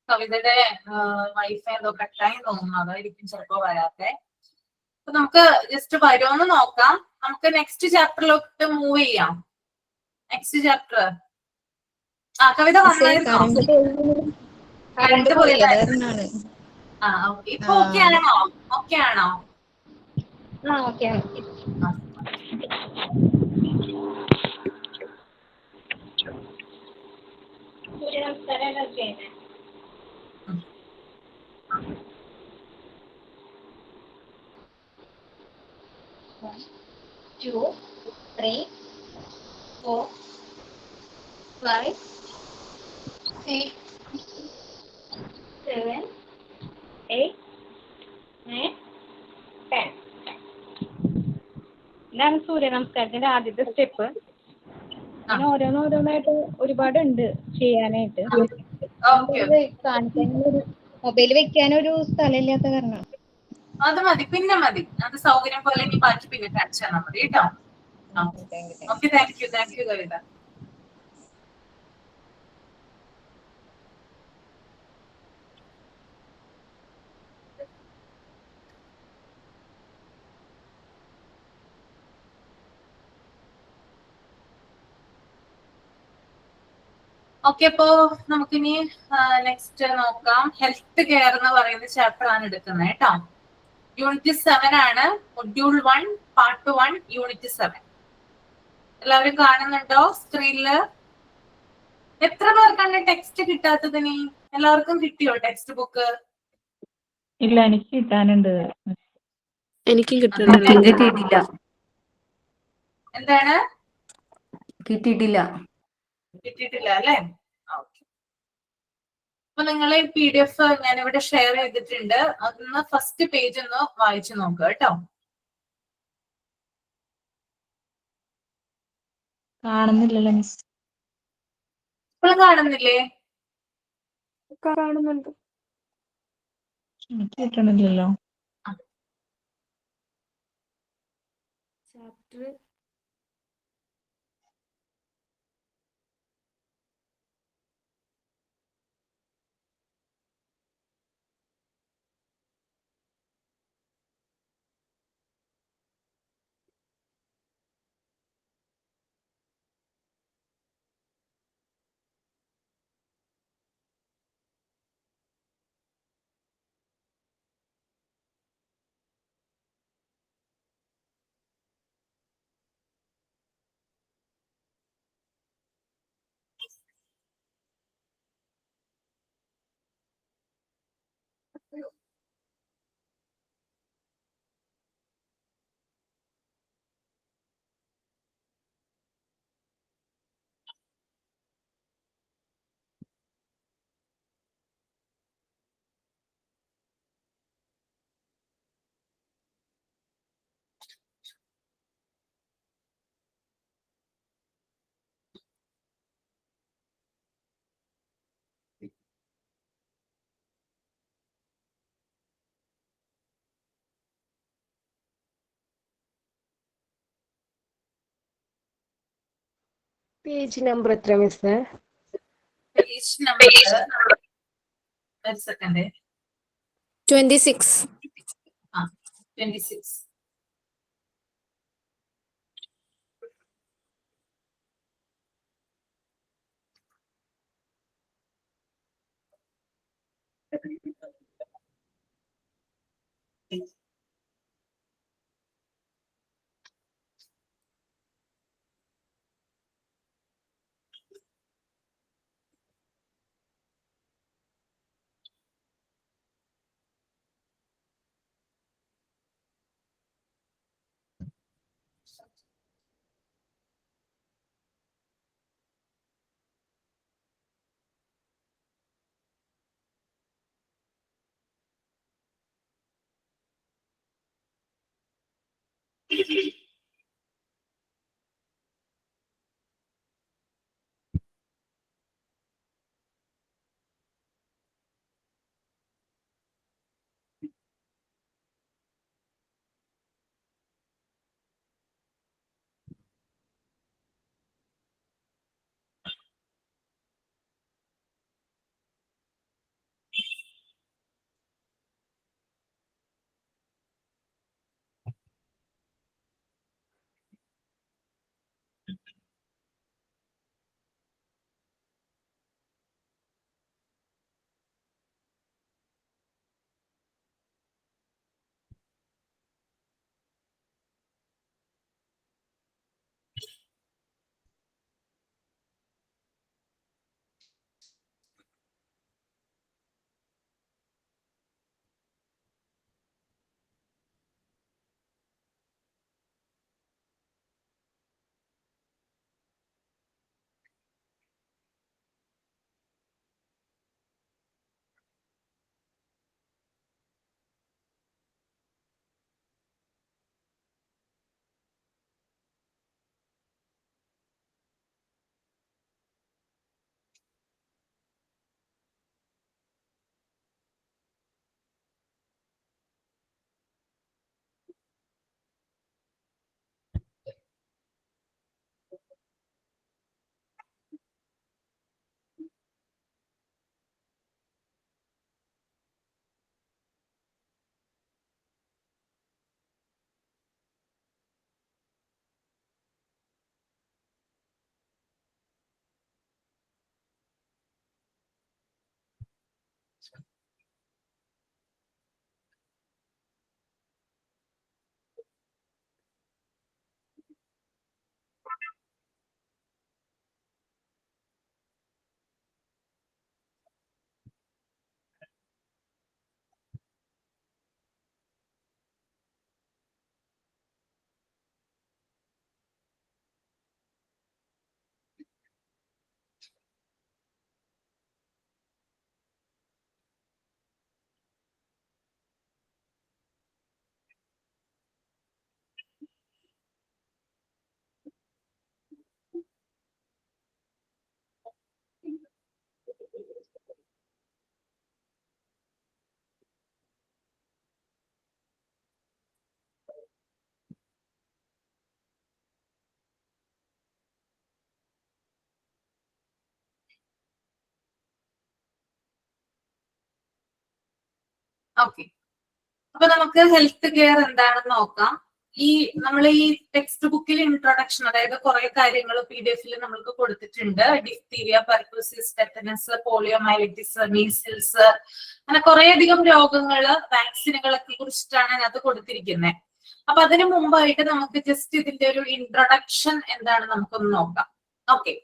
കവിതയുടെ വൈഫൈ എന്തോ കട്ടായി തോന്നുന്നു, അതായിരിക്കും ചിലപ്പോ വരാത്തെ. അപ്പൊ നമുക്ക് ജസ്റ്റ് വരുമോന്ന് നോക്കാം. നമുക്ക് നെക്സ്റ്റ് ചാപ്റ്ററിലോട്ട് മൂവ് ചെയ്യാം. Next chapter. കവിത വന്നായിരുന്നോ? കറണ്ട് പോയില്ലേ? ഓക്കെ. ഇപ്പൊ ഓക്കെ ആണോ? ഓക്കെ ആണോ? ഓക്കെ. സൂര്യ നമസ്കാരം ചെയ്യുന്നത്. 1, 2, 3, 4, 5, 6, 7, 8, 9, 10. ഇതാണ് സൂര്യ നമസ്കാരത്തിന്റെ ആദ്യത്തെ സ്റ്റെപ്പ്. അങ്ങനെ ഓരോന്നോരോന്നായിട്ട് ഒരുപാടുണ്ട് ചെയ്യാനായിട്ട്. കാണിക്കാനൊരു മൊബൈൽ വെക്കാനൊരു സ്ഥലമില്ലാത്ത കാരണം. അത് മതി, പിന്നെ മതി. അത് സൗകര്യം പോലെ ഇനി ബാക്കി പിന്നെ കാണിച്ചാൽ മതി കേട്ടോ. Okay, thank you Kavitha. Okay, അപ്പോ നമുക്കിനി നെക്സ്റ്റ് നോക്കാം. ഹെൽത്ത് കെയർ എന്ന് പറയുന്ന ചാപ്റ്റർ ആണ് എടുക്കുന്നത് കേട്ടോ. യൂണിറ്റ് 7 ആണ്. Module 1 part 1 unit 7. എല്ലാവരും കാണുന്നുണ്ടോ സ്ക്രീനില്? എത്ര പേർക്കാണ് ടെക്സ്റ്റ് കിട്ടാത്തതിന്? എല്ലാവർക്കും കിട്ടിയോ ടെക്സ്റ്റ് ബുക്ക്? ഇല്ല, എനിക്ക് കിട്ടാനുണ്ട്. എനിക്കും കിട്ടുന്നുണ്ട്. കിട്ടിയിട്ടില്ല. എന്താണ്? കിട്ടിയിട്ടില്ല അല്ലേ? ഓക്കെ. അപ്പൊ നിങ്ങൾ PDF ഞാൻ ഇവിടെ ഷെയർ ചെയ്തിട്ടുണ്ട്. അതൊന്ന് ഫസ്റ്റ് പേജ് ഒന്ന് വായിച്ചു നോക്കുക കേട്ടോ. കാണുന്നില്ലല്ലോ മിസ്. ഇപ്പോഴും കാണുന്നില്ലേ? കാണുന്നുണ്ട്. എനിക്ക് കിട്ടണില്ലല്ലോ. ചാപ്റ്റർ പേജ് നമ്പർ എത്ര മിസ്? പേജ് നമ്പർ ഒരു സെക്കൻഡ്. 26. 26. ഓക്കെ, അപ്പൊ നമുക്ക് ഹെൽത്ത് കെയർ എന്താണെന്ന് നോക്കാം. നമ്മൾ ഈ ടെക്സ്റ്റ് ബുക്കിൽ ഇൻട്രൊഡക്ഷൻ, അതായത് കുറെ കാര്യങ്ങൾ PDF നമ്മൾക്ക് കൊടുത്തിട്ടുണ്ട്. ഡിഫ്തീരിയ, പെർക്കുസിസ്, ടെറ്റനസ്, പോളിയോമൈലിറ്റിസ്, മീസിൽസ്, അങ്ങനെ കുറെ അധികം രോഗങ്ങള്, വാക്സിനുകളൊക്കെ കുറിച്ചിട്ടാണ് അതിനകത്ത് കൊടുത്തിരിക്കുന്നത്. അപ്പൊ അതിനു മുമ്പായിട്ട് നമുക്ക് ജസ്റ്റ് ഇതിന്റെ ഒരു ഇൻട്രൊഡക്ഷൻ എന്താണ് നമുക്കൊന്ന് നോക്കാം. ഓക്കെ,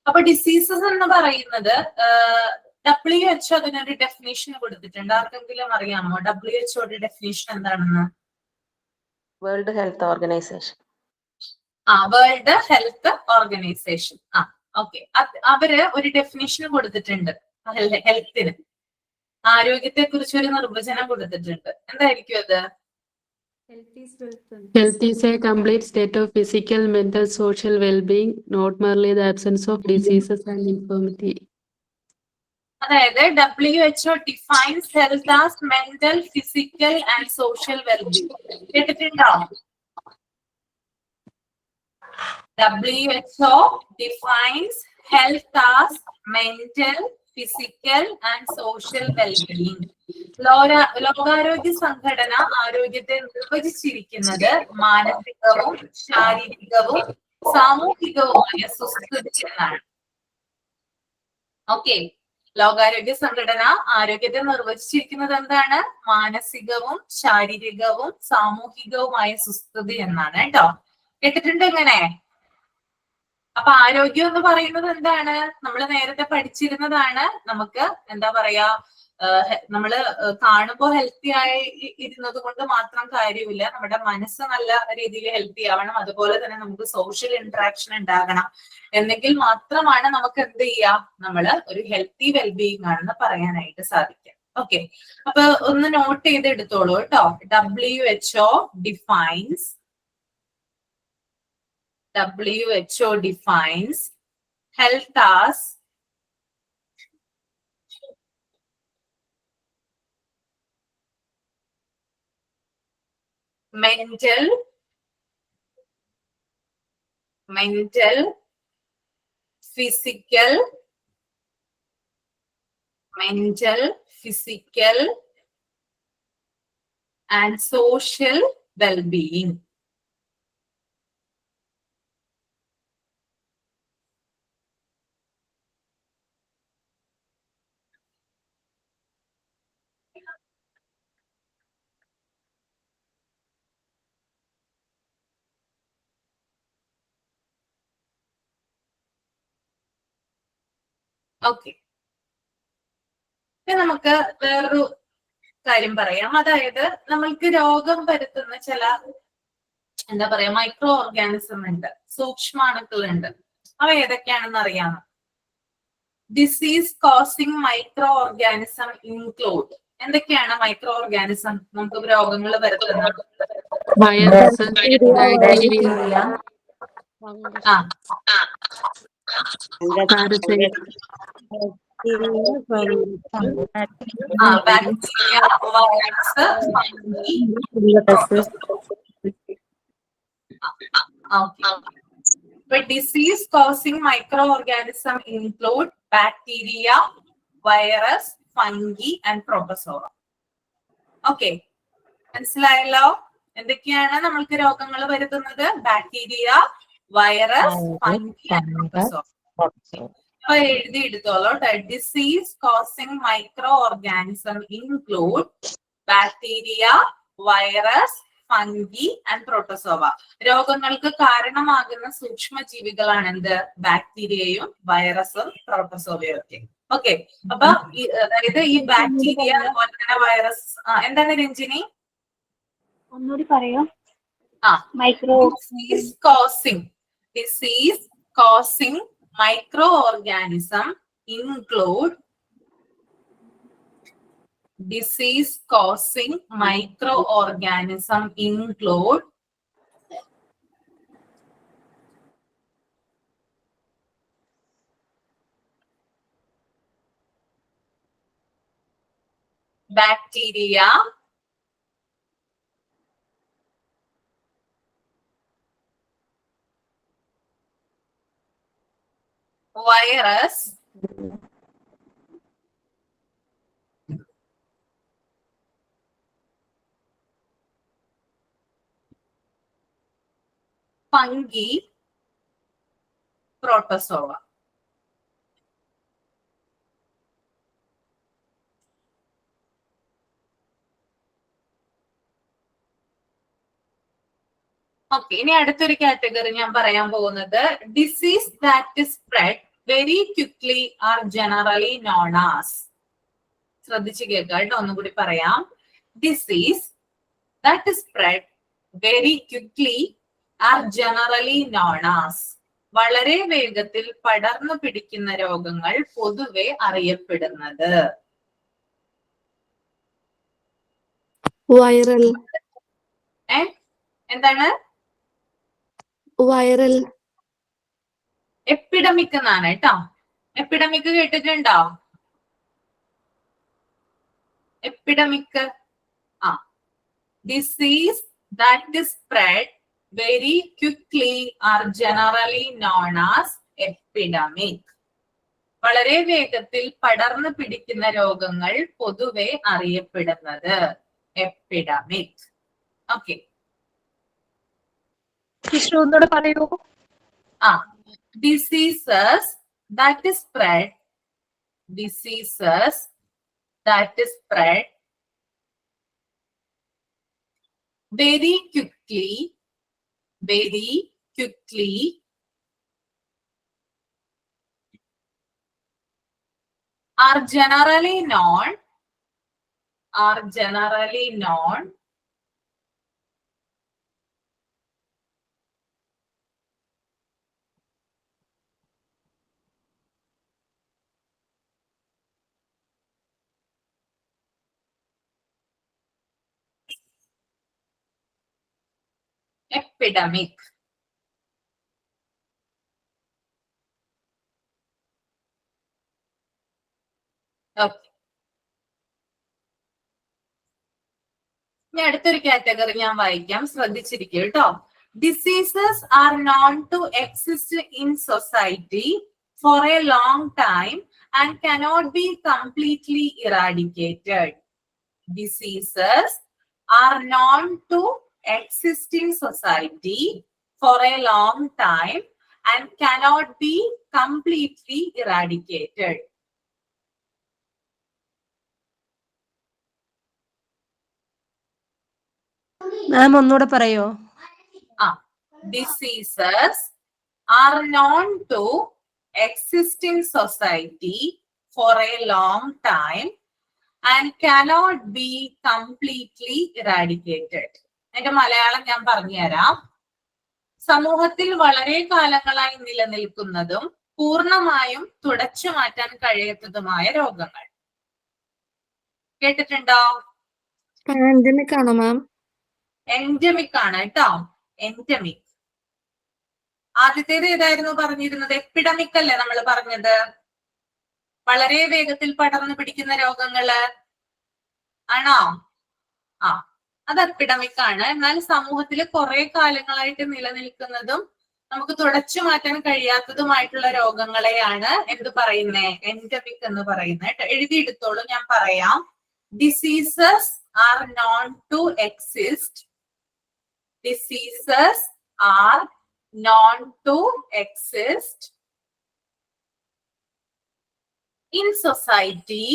അപ്പൊ ഡിസീസസ് എന്ന് പറയുന്നത് WHO അതിനൊരു ഡെഫിനേഷൻ കൊടുത്തിട്ടുണ്ട്. ആർക്കെങ്കിലും അറിയാമോ WHO ഡെഫിനേഷൻ എന്താണെന്ന്? World health organisation. World health organisation. Okay, അവര് ഒരു ഡെഫിനേഷൻ കൊടുത്തിട്ടുണ്ട് ഹെൽത്തിന്. ആരോഗ്യത്തെ കുറിച്ച് ഒരു നിർവചനം കൊടുത്തിട്ടുണ്ട്. എന്തായിരിക്കും അത്? Health is a complete state of physical, mental, social well-being, not merely the absence of diseases and infirmity. അതായത് WHO defines health as mental, physical and social well-being. കേട്ടിട്ടുണ്ടോ? WHO defines health as mental, physical and social well-being. ലോകാരോഗ്യ സംഘടന ആരോഗ്യത്തെ നിർവചിച്ചിരിക്കുന്നത് മാനസികവും ശാരീരികവും സാമൂഹികവുമായ സുസ്ഥിതി എന്നാണ്. ഓക്കെ, ലോകാരോഗ്യ സംഘടന ആരോഗ്യത്തെ നിർവചിച്ചിരിക്കുന്നത് എന്താണ്? മാനസികവും ശാരീരികവും സാമൂഹികവുമായ സുസ്ഥിതി എന്നാണ് കേട്ടോ. കേട്ടിട്ടുണ്ട് ഇങ്ങനെ? അപ്പൊ ആരോഗ്യം എന്ന് പറയുന്നത് എന്താണ്? നമ്മൾ നേരത്തെ പഠിച്ചിരുന്നതാണ്. നമുക്ക് എന്താ പറയാ, നമ്മള് കാണുമ്പോൾ ഹെൽത്തി ആയി ഇരുന്നത് കൊണ്ട് മാത്രം കാര്യമില്ല. നമ്മുടെ മനസ്സ് നല്ല രീതിയിൽ ഹെൽത്തി ആവണം. അതുപോലെ തന്നെ നമുക്ക് സോഷ്യൽ ഇന്ററാക്ഷൻ ഉണ്ടാകണം. എന്നെങ്കിൽ മാത്രമാണ് നമുക്ക് എന്ത് ചെയ്യാം, നമ്മള് ഒരു ഹെൽത്തി വെൽബീയിങ് ആണെന്ന് പറയാനായിട്ട് സാധിക്കും. ഓക്കെ, അപ്പൊ ഒന്ന് നോട്ട് ചെയ്ത് എടുത്തോളൂ കേട്ടോ. WHO defines health as mental, physical and social well-being. Okay, നമുക്ക് വേറൊരു കാര്യം പറയാം. അതായത് നമ്മൾക്ക് രോഗം വരുത്തുന്ന ചില എന്താ പറയാ മൈക്രോ ഓർഗാനിസം ഉണ്ട്, സൂക്ഷ്മാണുക്കളുണ്ട്. അവ ഏതൊക്കെയാണെന്ന് അറിയാമോ? Disease causing micro organism include. എന്തൊക്കെയാണ് മൈക്രോ ഓർഗാനിസം നമുക്ക് രോഗങ്ങൾ വരുത്തുന്നത്? Virus, bacteria, parasite, bacteria, virus, disease causing micro organism include bacteria, virus, fungi and protozoa. Okay, മനസ്സിലായല്ലോ എന്തൊക്കെയാണ് നമ്മൾക്ക് രോഗങ്ങൾ വരുത്തുന്നത്? Bacteria, virus, fungi and protozoa. അപ്പൊ എഴുതി എടുത്തോളൂ. Disease causing micro organism include bacteria, virus, fungi and protozoa. രോഗങ്ങൾക്ക് കാരണമാകുന്ന സൂക്ഷ്മജീവികളാണ് എന്ത്? ബാക്ടീരിയയും വൈറസും പ്രോട്ടോസോവയും ഒക്കെ. ഓക്കെ, അപ്പൊ അതായത് ഈ ബാക്ടീരിയ, അതുപോലെ തന്നെ വൈറസ്, എന്താണ് രഞ്ജിനി ഒന്നുകൂടി പറയോ? Micro disease causing microorganism include bacteria, virus, fungi, protozoa. Okay, ഇനി അടുത്തൊരു കാറ്റഗറി ഞാൻ പറയാൻ പോകുന്നത് disease that is spread very quickly are generally known as. ശ്രദ്ധിച്ചു കേൾക്കുക കേട്ടോ, ഒന്നുകൂടി പറയാം. Disease that is spread very quickly are generally known as. വളരെ വേഗത്തിൽ പടർന്നു പിടിക്കുന്ന രോഗങ്ങൾ പൊതുവെ അറിയപ്പെടുന്നത് വൈറൽ. എന്താണ്? വൈറൽ. എപ്പിഡമിക് എന്നാണ് കേട്ടോ. എപ്പിഡമിക് കേട്ടിട്ടുണ്ടോ? Epidemic disease that is spread very quickly are generally known as epidemic. വളരെ വേഗത്തിൽ പടർന്നു പിടിക്കുന്ന രോഗങ്ങൾ പൊതുവെ അറിയപ്പെടുന്നത് എപ്പിഡമിക്. ഓക്കെ, ഒന്നുകൂടെ പറയൂ. diseases that spread very quickly are generally known epidemic. Okay. ഞാൻ അടുത്തൊരു കാറ്റഗറി ഞാൻ വായിക്കാം, ശ്രദ്ധിച്ചിരിക്കും കേട്ടോ. Diseases are known to exist in society for a long time and cannot be completely eradicated. Diseases are known to exist in society for a long time and cannot be completely eradicated. മാം ഒന്നുകൂടെ പറയോ? Diseases are known to exist in society for a long time and cannot be completely eradicated. അതിന്റെ മലയാളം ഞാൻ പറഞ്ഞുതരാം. സമൂഹത്തിൽ വളരെ കാലങ്ങളായി നിലനിൽക്കുന്നതും പൂർണ്ണമായും തുടച്ചു മാറ്റാൻ കഴിയാത്തതുമായ രോഗങ്ങൾ. കേട്ടിട്ടുണ്ടോ? എൻഡമിക് ആണോ മാം? എൻഡമിക് ആണ് കേട്ടോ, എൻഡമിക്. ആദ്യത്തേത് ഏതായിരുന്നു പറഞ്ഞിരുന്നത്? എപ്പിഡമിക് അല്ലേ നമ്മൾ പറഞ്ഞത്? വളരെ വേഗത്തിൽ പടർന്നു പിടിക്കുന്ന രോഗങ്ങള് ആണോ? അത് എപ്പിഡമിക് ആണ്. എന്നാൽ സമൂഹത്തിൽ കുറെ കാലങ്ങളായിട്ട് നിലനിൽക്കുന്നതും നമുക്ക് തുടച്ചു മാറ്റാൻ കഴിയാത്തതുമായിട്ടുള്ള രോഗങ്ങളെയാണ് എന്ത് പറയുന്നേ? എൻഡമിക് എന്ന് പറയുന്നത്. എഴുതിയെടുത്തോളൂ, ഞാൻ പറയാം. Diseases are known to exist. Diseases are known to exist in society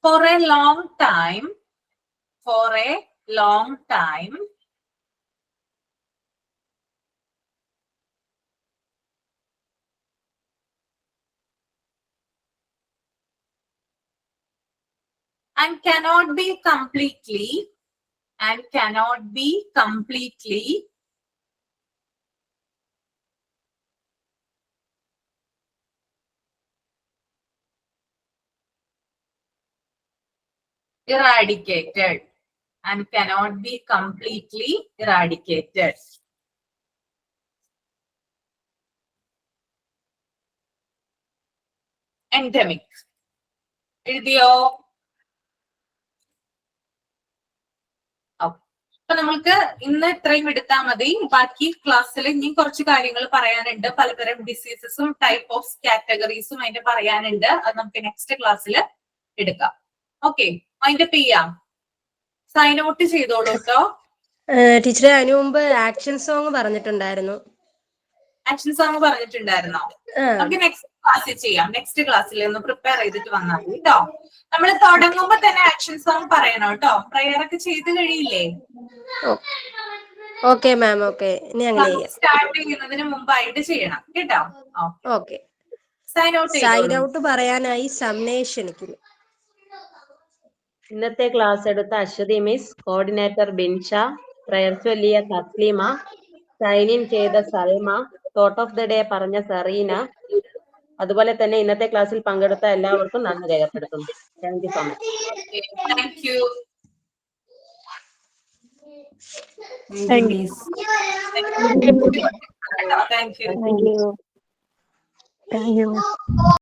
for a long time and cannot be completely eradicated and cannot be completely eradicated. Endemic. എഴുതിയോ? അപ്പൊ നമ്മൾക്ക് ഇന്ന് ഇത്രയും എടുത്താൽ മതി. ബാക്കി ക്ലാസ്സിൽ ഇനി കുറച്ച് കാര്യങ്ങൾ പറയാനുണ്ട്. പലതരം ഡിസീസസും ടൈപ്പ് ഓഫ് കാറ്റഗറീസും അതിന്റെ പറയാനുണ്ട്. അത് നമുക്ക് നെക്സ്റ്റ് ക്ലാസ്സിൽ എടുക്കാം. ഓക്കെ, അതിന്റെ ചെയ്യാം. സൈൻ ഔട്ട് ചെയ്തോളൂ കേട്ടോ. ടീച്ചറെ, അതിനു മുമ്പ് ആക്ഷൻ സോങ് പറഞ്ഞിട്ടുണ്ടായിരുന്നു. ആക്ഷൻ സോങ് പറഞ്ഞിട്ടുണ്ടായിരുന്നോ? നമുക്ക് നെക്സ്റ്റ് ക്ലാസ്സിൽ ചെയ്യാം. നെക്സ്റ്റ് ക്ലാസ്സിൽ ഒന്ന് പ്രിപ്പയർ ചെയ്തിട്ട് വന്നാൽ മതി കേട്ടോ. നമ്മൾ തുടങ്ങുമ്പോ തന്നെ ആക്ഷൻ സോങ് പറയണം കേട്ടോ. പ്രയർ ഒക്കെ ചെയ്ത് കഴിയില്ലേ? Okay ma'am, okay. ഇനി അങ്ങനെ സ്റ്റാർട്ട് ചെയ്യുന്നതിന് മുമ്പായിട്ട് ചെയ്യണം കേട്ടോ. ഓക്കെ. സൈൻ ഔട്ട് പറയാനായി സമ്നേഷ് ക്ഷണിക്കുന്നു. ഇന്നത്തെ ക്ലാസ് എടുത്ത Ashwathi miss, coordinator Binsha, prayer ചൊല്ലിയ തസ്ലീമ, സൈൻ ഇൻ ചെയ്ത Salma, thought of the day പറഞ്ഞ സെറീന, അതുപോലെ തന്നെ ഇന്നത്തെ ക്ലാസ്സിൽ പങ്കെടുത്ത എല്ലാവർക്കും നന്ദി രേഖപ്പെടുത്തുന്നു. Thank you so much. Thank you. Thank you.